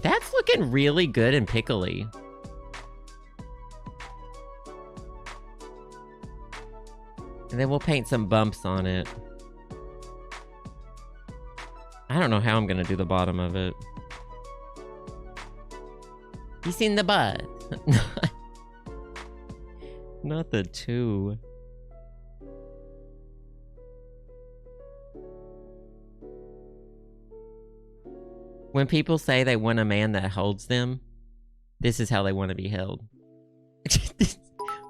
That's looking really good and pickly. And then we'll paint some bumps on it. I don't know how I'm gonna do the bottom of it. You seen the butt? Not the two. When people say they want a man that holds them, this is how they want to be held.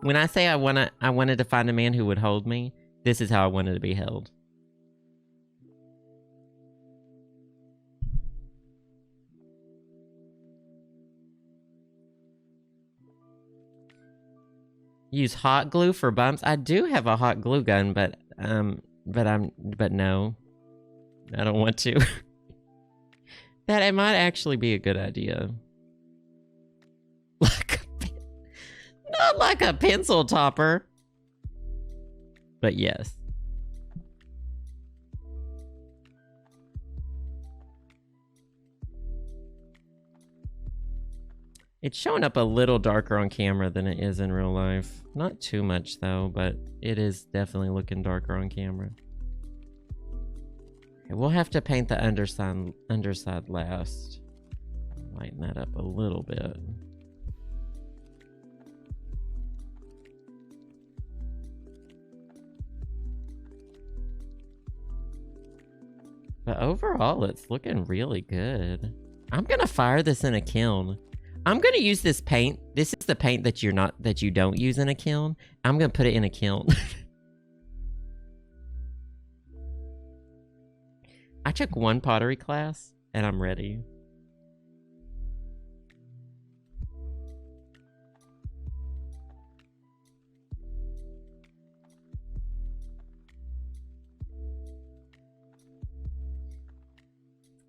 When I say I wanted to find a man who would hold me, this is how I wanted to be held. Use hot glue for bumps. I do have a hot glue gun, but no, I don't want to. That it might actually be a good idea. Not like a pencil topper, but yes. It's showing up a little darker on camera than it is in real life. Not too much though, but it is definitely looking darker on camera. Okay, we'll have to paint the underside last. Lighten that up a little bit. But overall, it's looking really good. I'm gonna fire this in a kiln. I'm gonna use this paint. This is the paint that you don't use in a kiln. I'm gonna put it in a kiln. I took one pottery class and I'm ready.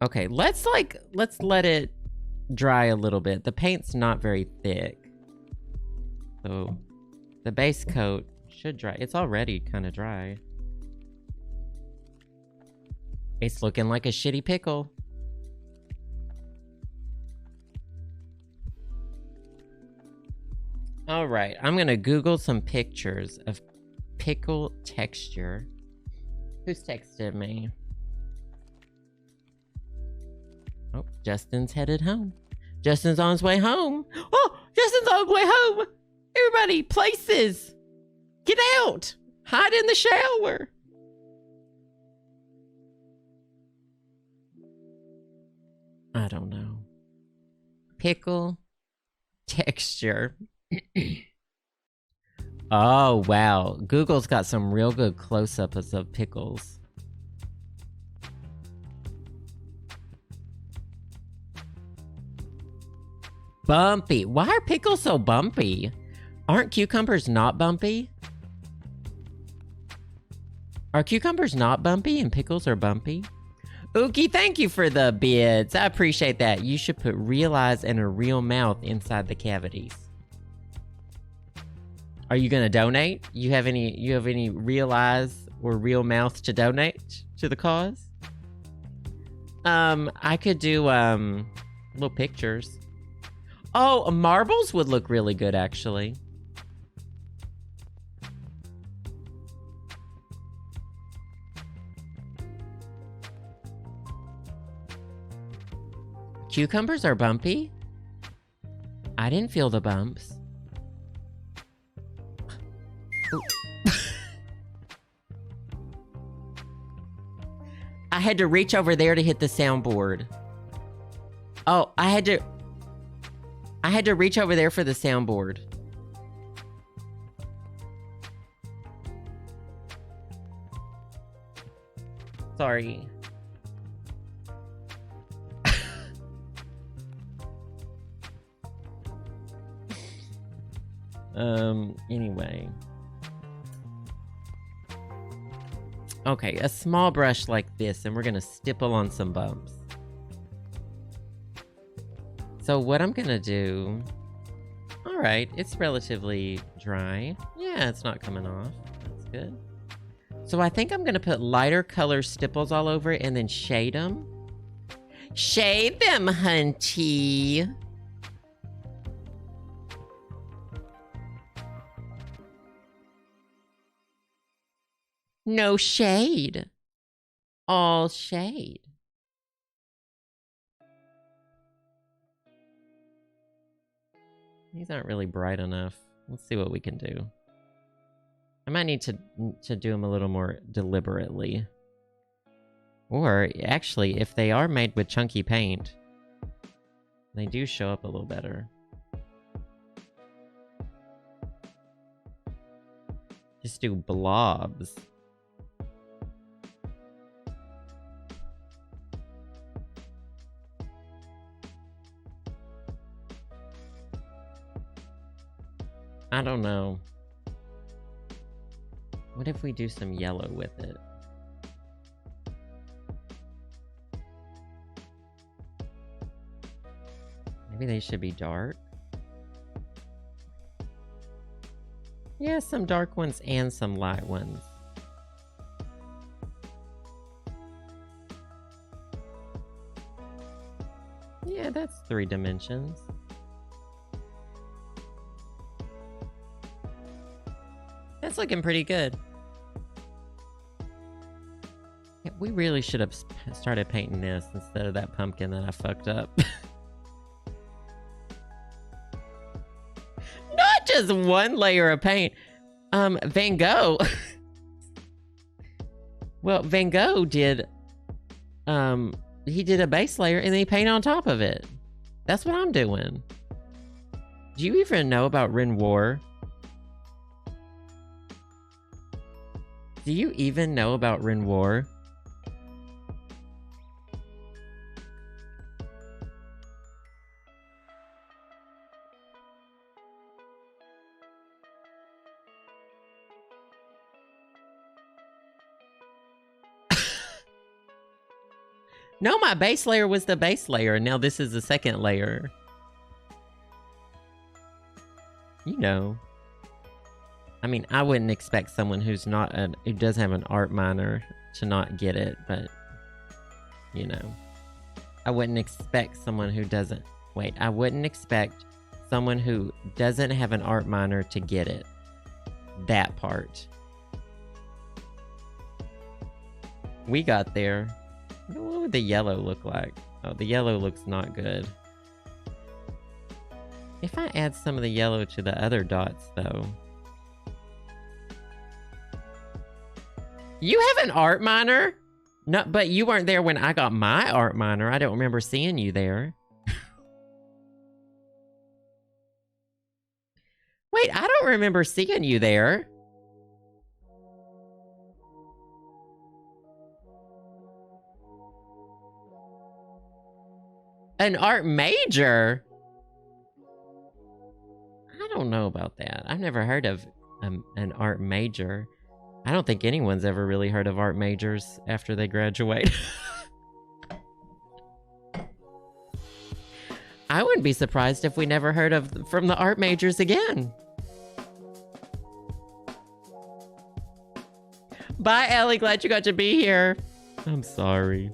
Okay, let's let it dry a little bit. The paint's not very thick. So the base coat should dry. It's already kind of dry. It's looking like a shitty pickle. All right, I'm gonna Google some pictures of pickle texture. Who's texted me? Oh, Justin's headed home. Justin's on his way home. Oh, Justin's on his way home. Everybody, places. Get out. Hide in the shower. I don't know. Pickle texture. Oh, wow. Google's got some real good close-ups of pickles. Bumpy. Why are pickles so bumpy? Aren't cucumbers not bumpy? Are cucumbers not bumpy and pickles are bumpy? Ookie, thank you for the bits. I appreciate that. You should put real eyes and a real mouth inside the cavities. Are you gonna donate? You have any real eyes or real mouth to donate to the cause? I could do little pictures. Oh, marbles would look really good actually. Cucumbers are bumpy? I didn't feel the bumps. I had to reach over there to hit the soundboard. Oh, I had to reach over there for the soundboard. Sorry. Anyway. Okay, a small brush like this, and we're gonna stipple on some bumps. So what I'm gonna do... Alright, it's relatively dry. Yeah, it's not coming off. That's good. So I think I'm gonna put lighter color stipples all over it and then shade them. Shade them, hunty! No shade. All shade. These aren't really bright enough. Let's see what we can do. I might need to do them a little more deliberately. Or, actually, if they are made with chunky paint, they do show up a little better. Just do blobs. I don't know. What if we do some yellow with it? Maybe they should be dark. Yeah, some dark ones and some light ones. Yeah, that's 3 dimensions. That's looking pretty good. Yeah, we really should have started painting this instead of that pumpkin that I fucked up. Not just one layer of paint. Van Gogh. Well, Van Gogh did, he did a base layer and then he painted on top of it. That's what I'm doing. Do you even know about Renoir? Do you even know about Renoir? No, my base layer was the base layer, and now this is the second layer. You know. I mean, I wouldn't expect someone who's not who does have an art minor to not get it, but you know. I wouldn't expect someone who doesn't... Wait, I wouldn't expect someone who doesn't have an art minor to get it. That part. We got there. What would the yellow look like? Oh, the yellow looks not good. If I add some of the yellow to the other dots, though... You have an art minor? No, but you weren't there when I got my art minor. I don't remember seeing you there. Wait, I don't remember seeing you there. An art major? I don't know about that. I've never heard of an art major. I don't think anyone's ever really heard of art majors after they graduate. I wouldn't be surprised if we never heard of from the art majors again. Bye, Ellie. Glad you got to be here. I'm sorry.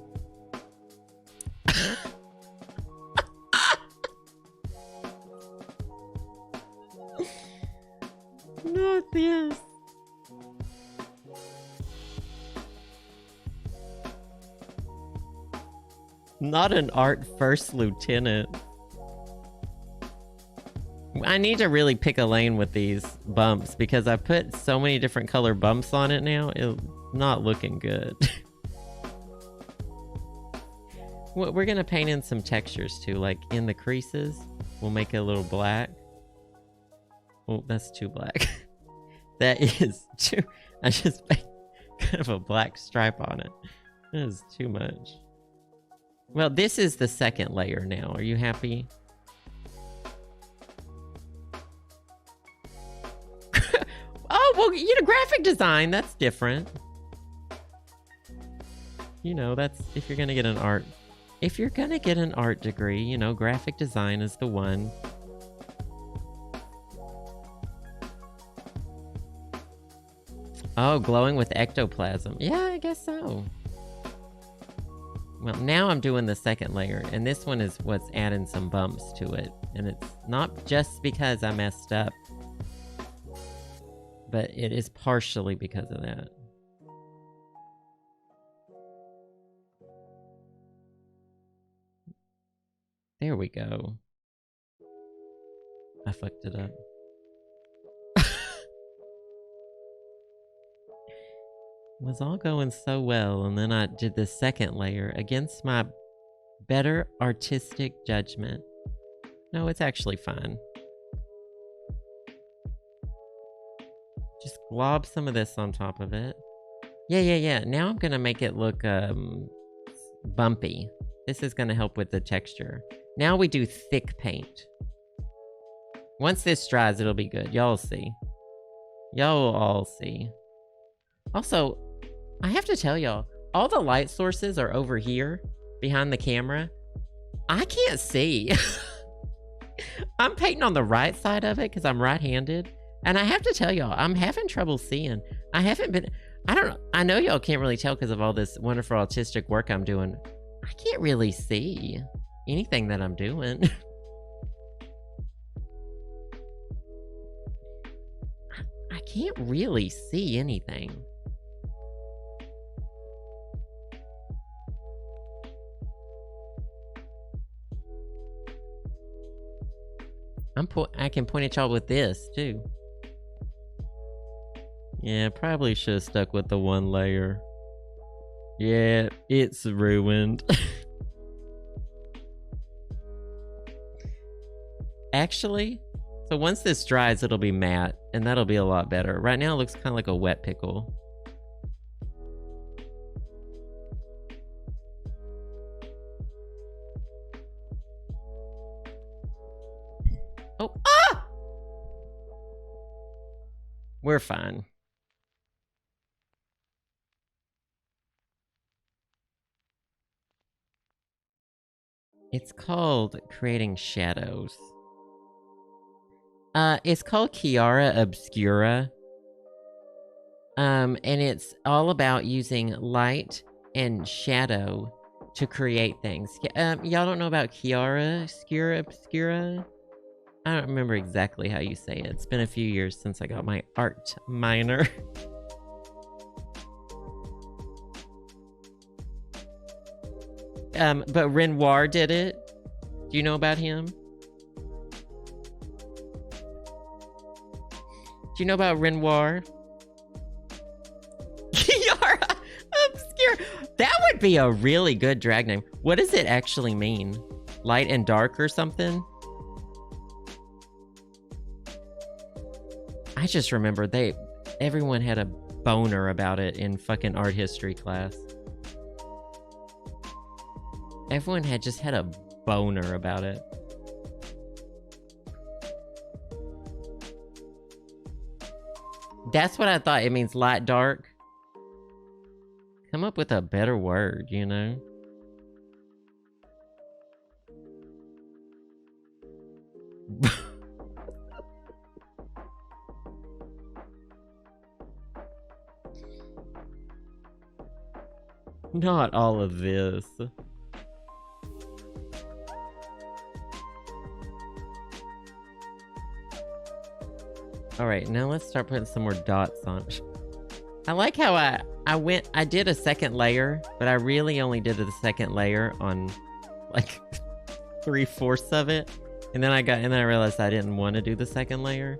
Not this. Not an art first lieutenant. I need to really pick a lane with these bumps because I put so many different color bumps on it now. It's not looking good. We're going to paint in some textures too, like in the creases. We'll make it a little black. Oh, that's too black. That is too... I just made kind of a black stripe on it. That is too much. Well, this is the second layer now. Are you happy? Oh, well, you know, graphic design, that's different. You know, that's if you're going to get an art... If you're going to get an art degree, you know, graphic design is the one. Oh, glowing with ectoplasm. Yeah, I guess so. Well, now I'm doing the second layer, and this one is what's adding some bumps to it. And it's not just because I messed up, but it is partially because of that. There we go. I fucked it up. It was all going so well, and then I did the second layer against my better artistic judgment. No, it's actually fine. Just glob some of this on top of it. Yeah. Now I'm gonna make it look bumpy. This is gonna help with the texture. Now we do thick paint. Once this dries, it'll be good. Y'all see. Y'all will all see. Also, I have to tell y'all, all the light sources are over here behind the camera. I can't see. I'm painting on the right side of it because I'm right-handed. And I have to tell y'all, I'm having trouble seeing. I haven't been, I don't know. I know y'all can't really tell because of all this wonderful artistic work I'm doing. I can't really see anything that I'm doing. I can't really see anything. I can point at y'all with this, too. Yeah, probably should have stuck with the one layer. Yeah, it's ruined. Actually, so once this dries, it'll be matte, and that'll be a lot better. Right now, it looks kind of like a wet pickle. Oh, ah! We're fine. It's called creating shadows. It's called Chiara Obscura. And it's all about using light and shadow to create things. Y'all don't know about Chiara Obscura? I don't remember exactly how you say it. It's been a few years since I got my art minor. But Renoir did it. Do you know about him? Do you know about Renoir? Chiara Obscura. That would be a really good drag name. What does it actually mean? Light and dark or something? I just remember everyone had a boner about it in fucking art history class. Everyone just had a boner about it. That's what I thought. It means light, dark. Come up with a better word, you know? Not all of this. Alright, now let's start putting some more dots on. I like how I did a second layer, but I really only did the second layer on like 3/4 of it. And then I realized I didn't want to do the second layer.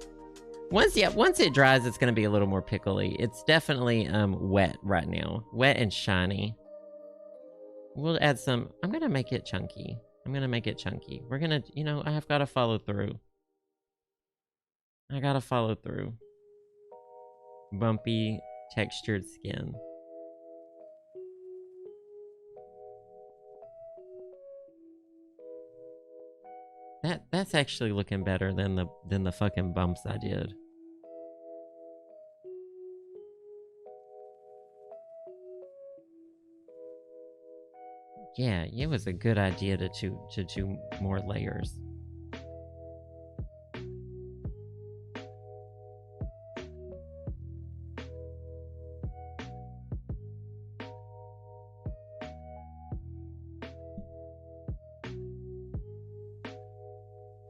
Once it dries, it's gonna be a little more pickly. It's definitely wet right now. Wet and shiny. We'll add some. I'm gonna make it chunky. We're gonna, I have gotta follow through. Bumpy, textured skin. That's actually looking better than the fucking bumps I did. Yeah, it was a good idea to do more layers.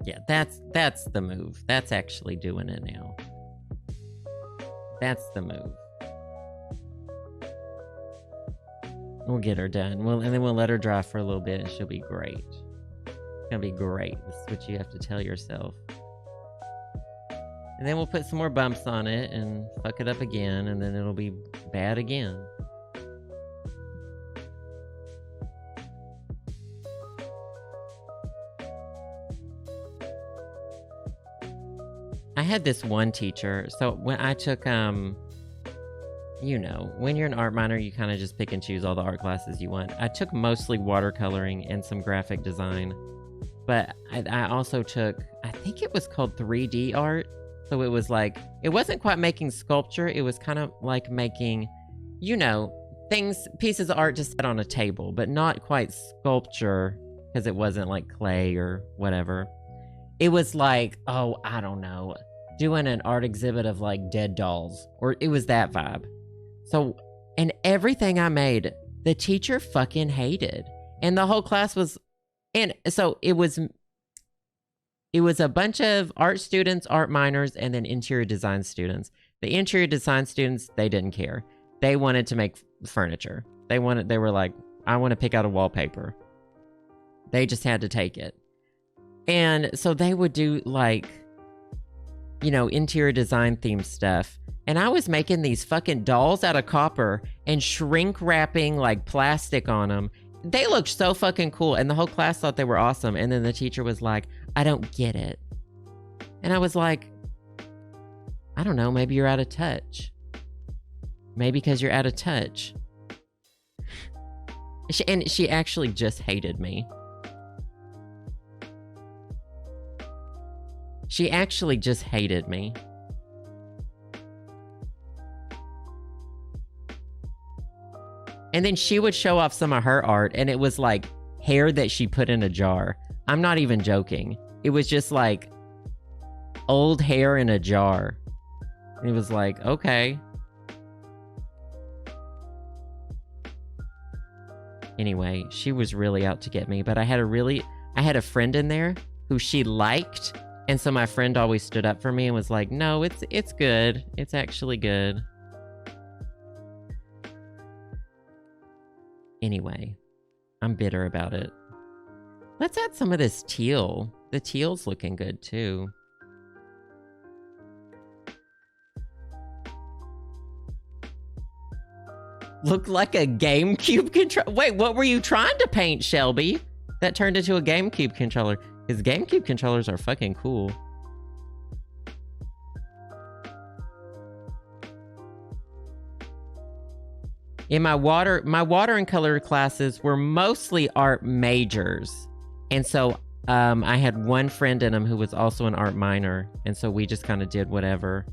Yeah, that's the move. That's actually doing it now. That's the move. We'll get her done. And then we'll let her dry for a little bit and she'll be great. It's gonna be great. This is what you have to tell yourself. And then we'll put some more bumps on it and fuck it up again, and then it'll be bad again. I had this one teacher. So when I took, when you're an art minor, you kind of just pick and choose all the art classes you want. I took mostly watercoloring and some graphic design. But I also took, I think it was called 3D art. So it was like, it wasn't quite making sculpture. It was kind of like making, pieces of art to set on a table, but not quite sculpture because it wasn't like clay or whatever. It was like, I don't know, doing an art exhibit of like dead dolls, or it was that vibe. So, and everything I made, the teacher fucking hated. And the whole class was, and so it was a bunch of art students, art minors, and then interior design students. The interior design students, they didn't care. They wanted to make furniture. They were like, I want to pick out a wallpaper. They just had to take it. And so they would do like, interior design themed stuff. And I was making these fucking dolls out of copper and shrink wrapping like plastic on them. They looked so fucking cool. And the whole class thought they were awesome. And then the teacher was like, I don't get it. And I was like, I don't know, maybe you're out of touch. Maybe because you're out of touch. She actually just hated me. She actually just hated me. And then she would show off some of her art, and it was like hair that she put in a jar. I'm not even joking. It was just like old hair in a jar. It was like, okay. Anyway, she was really out to get me, but I had a friend in there who she liked. And so my friend always stood up for me and was like, no, it's good. It's actually good. Anyway, I'm bitter about it. Let's add some of this teal. The teal's looking good too. Looked like a GameCube controller. Wait, what were you trying to paint, Shelby? That turned into a GameCube controller. Because GameCube controllers are fucking cool. In my water and color classes were mostly art majors. And so I had one friend in them who was also an art minor. And so we just kind of did whatever.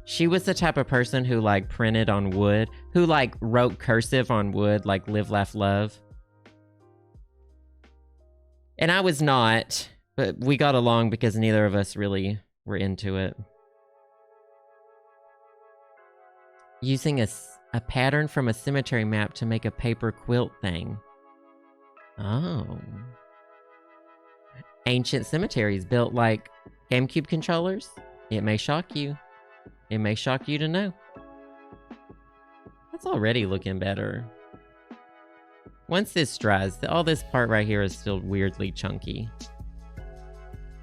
She was the type of person who like printed on wood, who like wrote cursive on wood, like live, laugh, love. And I was not. But we got along because neither of us really were into it. Using a pattern from a cemetery map to make a paper quilt thing. Oh. Ancient cemeteries built like GameCube controllers? It may shock you. It may shock you to know. That's already looking better. Once this dries, all this part right here is still weirdly chunky.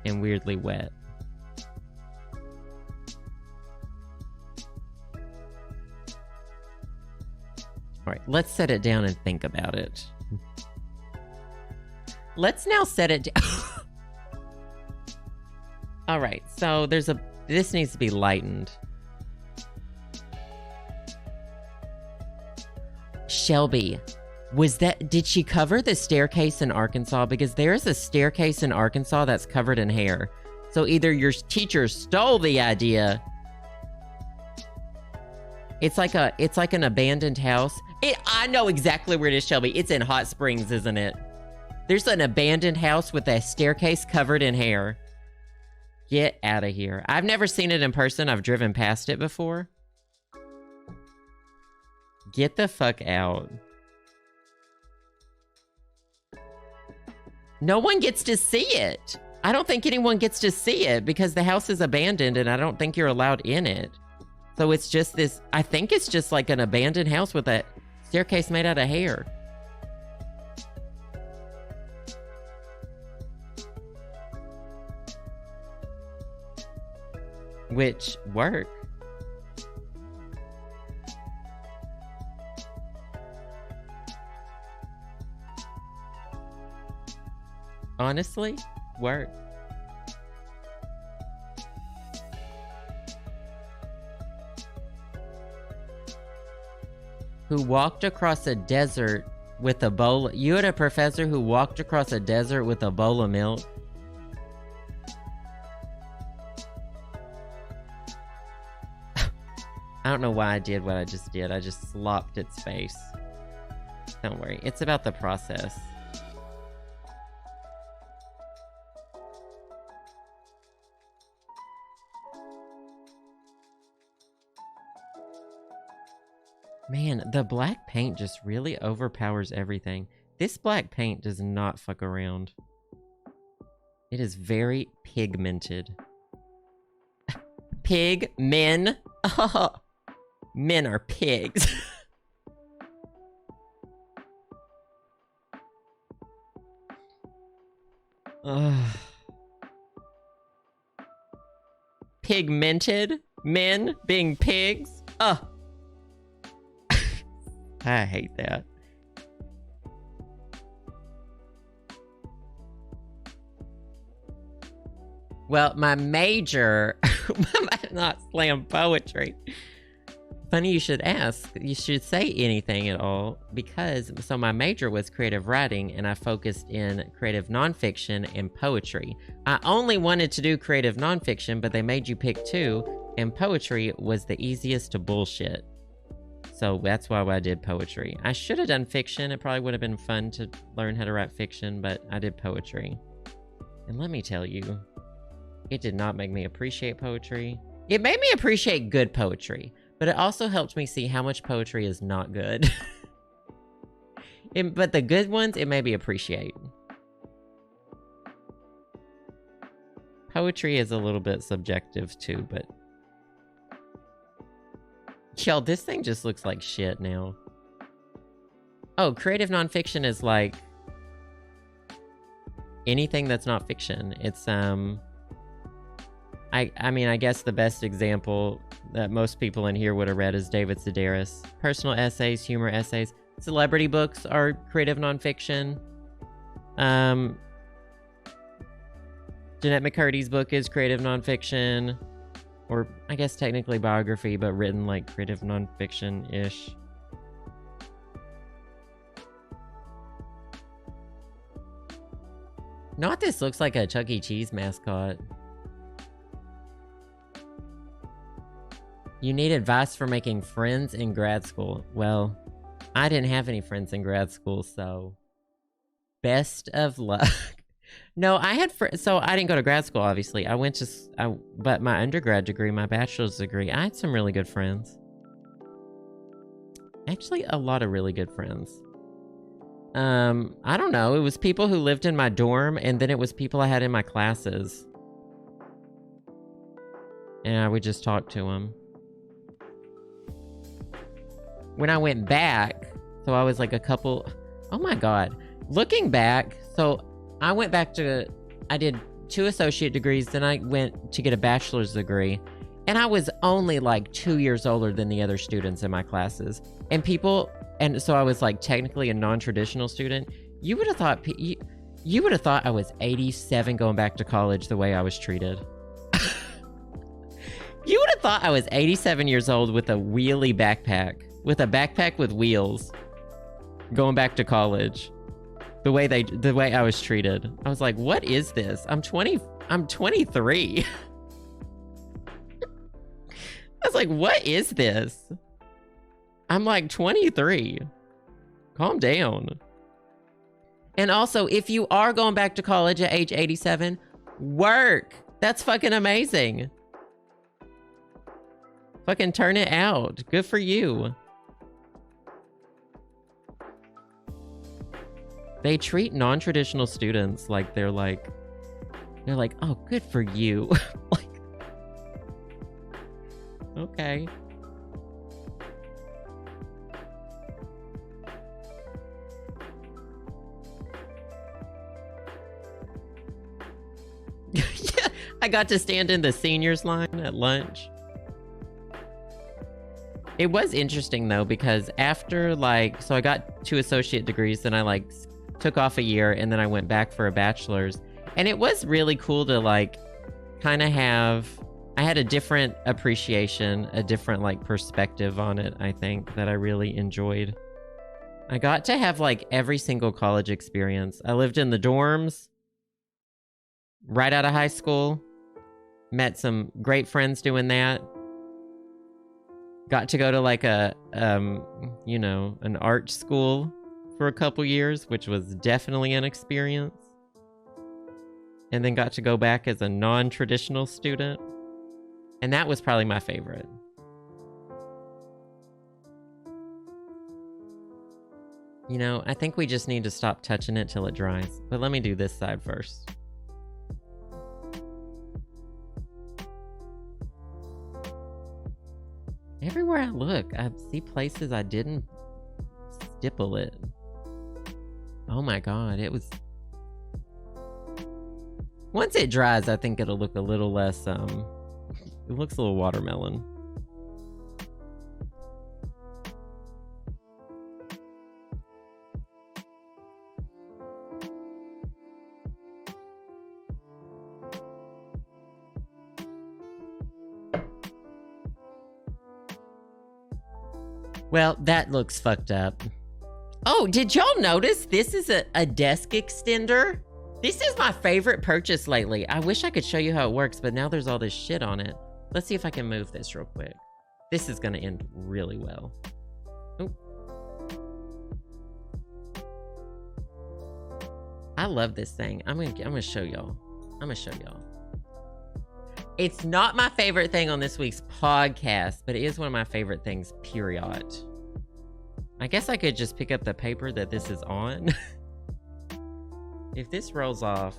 And weirdly wet. Alright, let's set it down and think about it. Let's now set it down. Alright, so this needs to be lightened. Shelby, did she cover the staircase in Arkansas? Because there's a staircase in Arkansas that's covered in hair. So either your teacher stole the idea. It's like an abandoned house. I know exactly where it is, Shelby. It's in Hot Springs, isn't it? There's an abandoned house with a staircase covered in hair. Get out of here. I've never seen it in person. I've driven past it before. Get the fuck out. No one gets to see it. I don't think anyone gets to see it because the house is abandoned and I don't think you're allowed in it. So it's just this, I think it's just like an abandoned house with a staircase made out of hair. Which work. Honestly, work. Who walked across a desert with a bowl. You had a professor who walked across a desert with a bowl of milk? I don't know why I did what I just did. I just slopped its face. Don't worry. It's about the process. Man, the black paint just really overpowers everything. This black paint does not fuck around. It is very pigmented. Pig men. Oh, men are pigs. Pigmented men being pigs. I hate that. Well, my major, not slam poetry. Funny you should ask. You should say anything at all because, so my major was creative writing and I focused in creative nonfiction and poetry. I only wanted to do creative nonfiction, but they made you pick two and poetry was the easiest to bullshit. So that's why I did poetry. I should have done fiction. It probably would have been fun to learn how to write fiction, but I did poetry. And let me tell you, it did not make me appreciate poetry. It made me appreciate good poetry, but it also helped me see how much poetry is not good. But the good ones, it made me appreciate. Poetry is a little bit subjective too, but... Yo, this thing just looks like shit now. Oh, creative nonfiction is like anything that's not fiction. It's I mean, I guess the best example that most people in here would have read is David Sedaris. Personal essays, humor essays. Celebrity books are creative nonfiction. Jeanette McCurdy's book is creative nonfiction. Or, I guess technically biography, but written like creative nonfiction-ish. Not this looks like a Chuck E. Cheese mascot. You need advice for making friends in grad school. Well, I didn't have any friends in grad school, so... Best of luck. No, I had so I didn't go to grad school. Obviously, I went to but my undergrad degree, my bachelor's degree, I had some really good friends. Actually, a lot of really good friends. I don't know. It was people who lived in my dorm, and then it was people I had in my classes. And I would just talk to them. When I went back, so I was like oh my God. Looking back, so I went back I did 2 associate degrees, then I went to get a bachelor's degree. And I was only like 2 years older than the other students in my classes. And so I was like technically a non-traditional student. You would have thought you would have thought I was 87 going back to college the way I was treated. You would have thought I was 87 years old with a wheelie backpack, with a backpack with wheels, going back to college. The way I was treated. I was like, what is this? I'm 23. I was like, what is this? I'm like 23. Calm down. And also, if you are going back to college at age 87, work. That's fucking amazing. Fucking turn it out. Good for you. They treat non-traditional students like they're like, oh, good for you. Like, okay. Yeah, I got to stand in the seniors line at lunch. It was interesting though, because after so I got 2 associate degrees, then I took off a year, and then I went back for a bachelor's. And it was really cool to kind of I had a different appreciation, a different perspective on it, I think, that I really enjoyed. I got to have every single college experience. I lived in the dorms right out of high school, met some great friends doing that. Got to go to an art school for a couple years, which was definitely an experience. And then got to go back as a non-traditional student. And that was probably my favorite. You know, I think we just need to stop touching it till it dries. But let me do this side first. Everywhere I look, I see places I didn't stipple it. Oh my God, it was... Once it dries, I think it'll look a little less, it looks a little watermelon. Well, that looks fucked up. Oh, did y'all notice this is a desk extender? This is my favorite purchase lately. I wish I could show you how it works, but now there's all this shit on it. Let's see if I can move this real quick. This is gonna end really well. Oh. I love this thing. I'm gonna show y'all. It's not my favorite thing on this week's podcast, but it is one of my favorite things, period. I guess I could just pick up the paper that this is on. If this rolls off...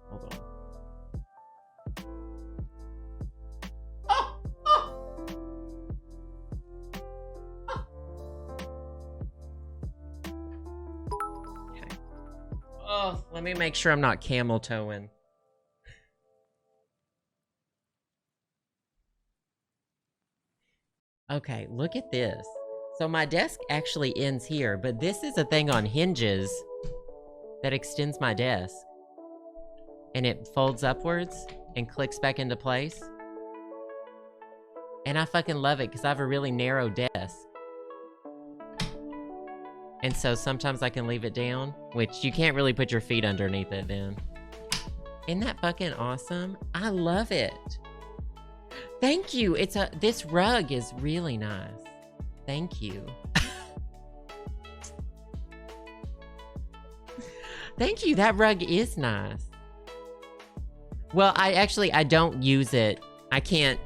Hold on. Oh! Oh! Oh! Okay. Oh, let me make sure I'm not camel toeing. Okay, look at this. So my desk actually ends here, but this is a thing on hinges that extends my desk. And it folds upwards and clicks back into place. And I fucking love it because I have a really narrow desk. And so sometimes I can leave it down, which you can't really put your feet underneath it then. Isn't that fucking awesome? I love it. Thank you. This rug is really nice. Thank you. Thank you. That rug is nice. Well, I don't use it. I can't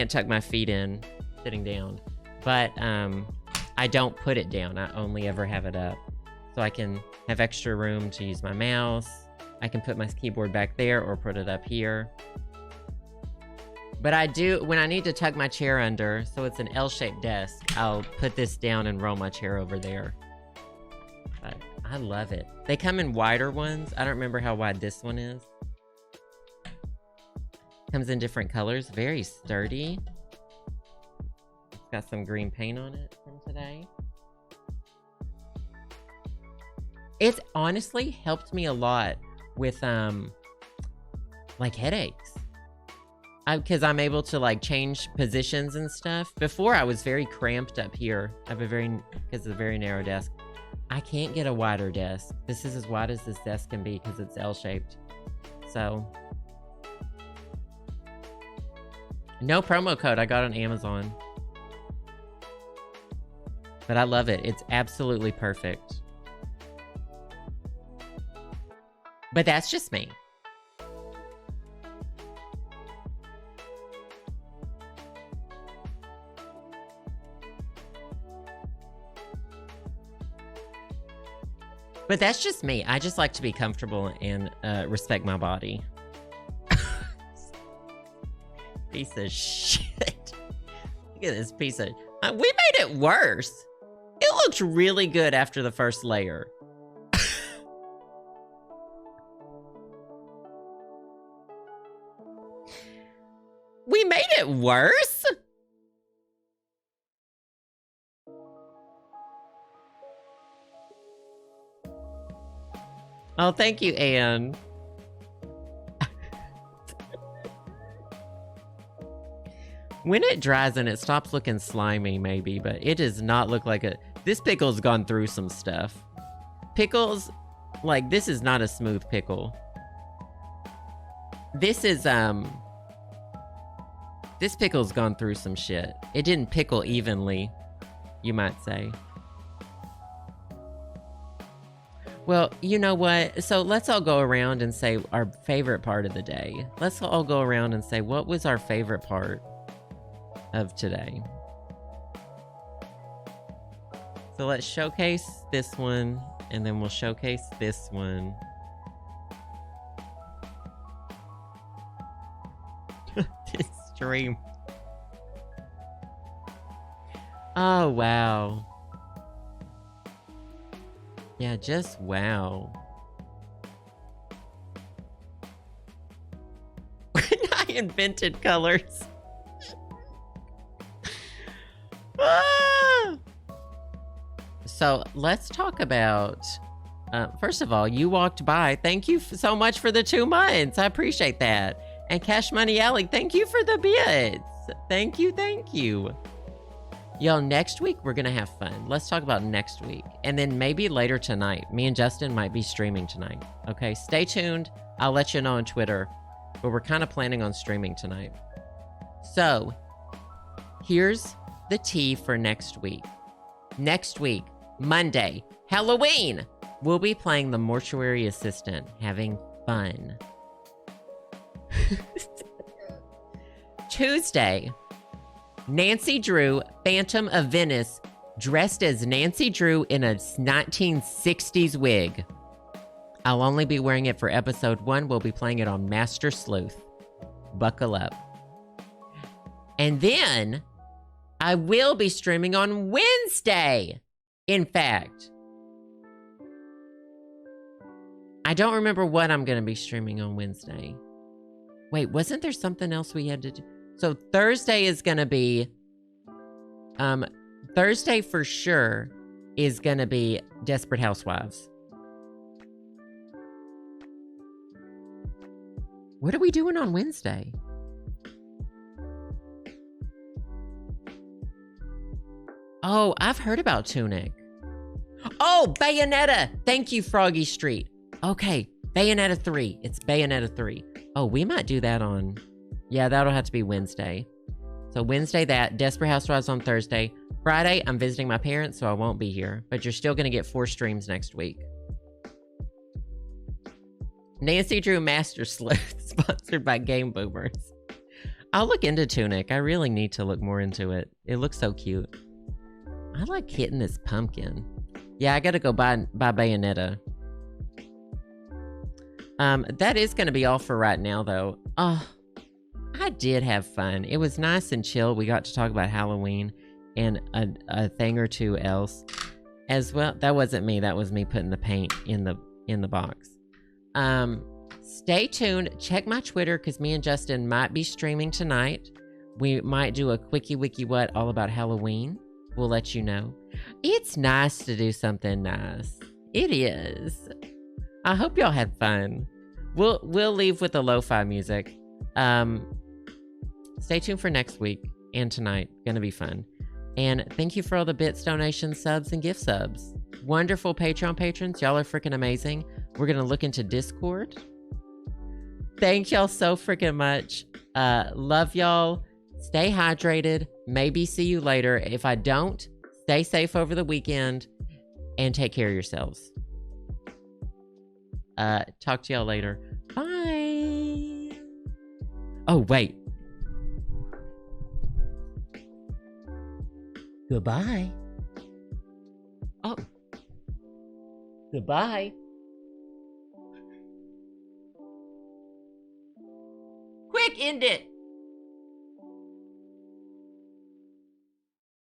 tuck my feet in sitting down. But I don't put it down. I only ever have it up. So I can have extra room to use my mouse. I can put my keyboard back there or put it up here. But I do, when I need to tuck my chair under, so it's an L-shaped desk, I'll put this down and roll my chair over there. But I love it. They come in wider ones. I don't remember how wide this one is. Comes in different colors. Very sturdy. It's got some green paint on it from today. It's honestly helped me a lot with, like, headaches. Because I'm able to, like, change positions and stuff. Before, I was very cramped up here. I have because of a very narrow desk. I can't get a wider desk. This is as wide as this desk can be because it's L-shaped. So, no promo code. I got on Amazon. But I love it. It's absolutely perfect. But that's just me. But that's just me. I just like to be comfortable and respect my body. Piece of shit. Look at this piece of... we made it worse. It looked really good after the first layer. We made it worse? Oh, thank you, Anne. When it dries and it stops looking slimy, maybe, but it does not look like a... This pickle's gone through some stuff. Pickles, like, this is not a smooth pickle. This is, this pickle's gone through some shit. It didn't pickle evenly, you might say. Well, you know what? So let's all go around and say our favorite part of the day. Let's all go around and say, what was our favorite part of today? So let's showcase this one, and then we'll showcase this one. This stream. Oh, wow. Yeah, just wow. I invented colors. Ah! So let's talk about, first of all, you walked by. Thank you so much for the 2 months. I appreciate that. And Cash Money Alley, thank you for the bits. Thank you, thank you. Yo, next week, we're going to have fun. Let's talk about next week. And then maybe later tonight. Me and Justin might be streaming tonight. Okay, stay tuned. I'll let you know on Twitter. But we're kind of planning on streaming tonight. So, here's the tea for next week. Next week, Monday, Halloween. We'll be playing the Mortuary Assistant, having fun. Tuesday, Nancy Drew, Phantom of Venice, dressed as Nancy Drew in a 1960s wig. I'll only be wearing it for episode 1. We'll be playing it on Master Sleuth. Buckle up. And then I will be streaming on Wednesday. In fact, I don't remember what I'm going to be streaming on Wednesday. Wait, wasn't there something else we had to do? So Thursday is going to be, Thursday for sure is going to be Desperate Housewives. What are we doing on Wednesday? Oh, I've heard about Tunic. Oh, Bayonetta. Thank you, Froggy Street. Okay, Bayonetta 3. It's Bayonetta 3. Oh, we might do that on... Yeah, that'll have to be Wednesday. So Wednesday that, Desperate Housewives on Thursday. Friday, I'm visiting my parents, so I won't be here. But you're still going to get 4 streams next week. Nancy Drew Master Sleuth, sponsored by Game Boomers. I'll look into Tunic. I really need to look more into it. It looks so cute. I like hitting this pumpkin. Yeah, I gotta go buy Bayonetta. That is gonna be all for right now, though. Oh, I did have fun. It was nice and chill. We got to talk about Halloween and a thing or two else as well. That wasn't me. That was me putting the paint in the box. Stay tuned. Check my Twitter because me and Justin might be streaming tonight. We might do a quickie wiki what all about Halloween. We'll let you know. It's nice to do something nice. It is. I hope y'all had fun. We'll leave with the lo-fi music. Stay tuned for next week and tonight. Gonna be fun. And thank you for all the bits, donations, subs, and gift subs. Wonderful Patreon patrons. Y'all are freaking amazing. We're gonna look into Discord. Thank y'all so freaking much. Love y'all. Stay hydrated. Maybe see you later. If I don't, stay safe over the weekend and take care of yourselves. Talk to y'all later. Bye. Oh, wait. Goodbye. Oh. Goodbye. Quick, end it.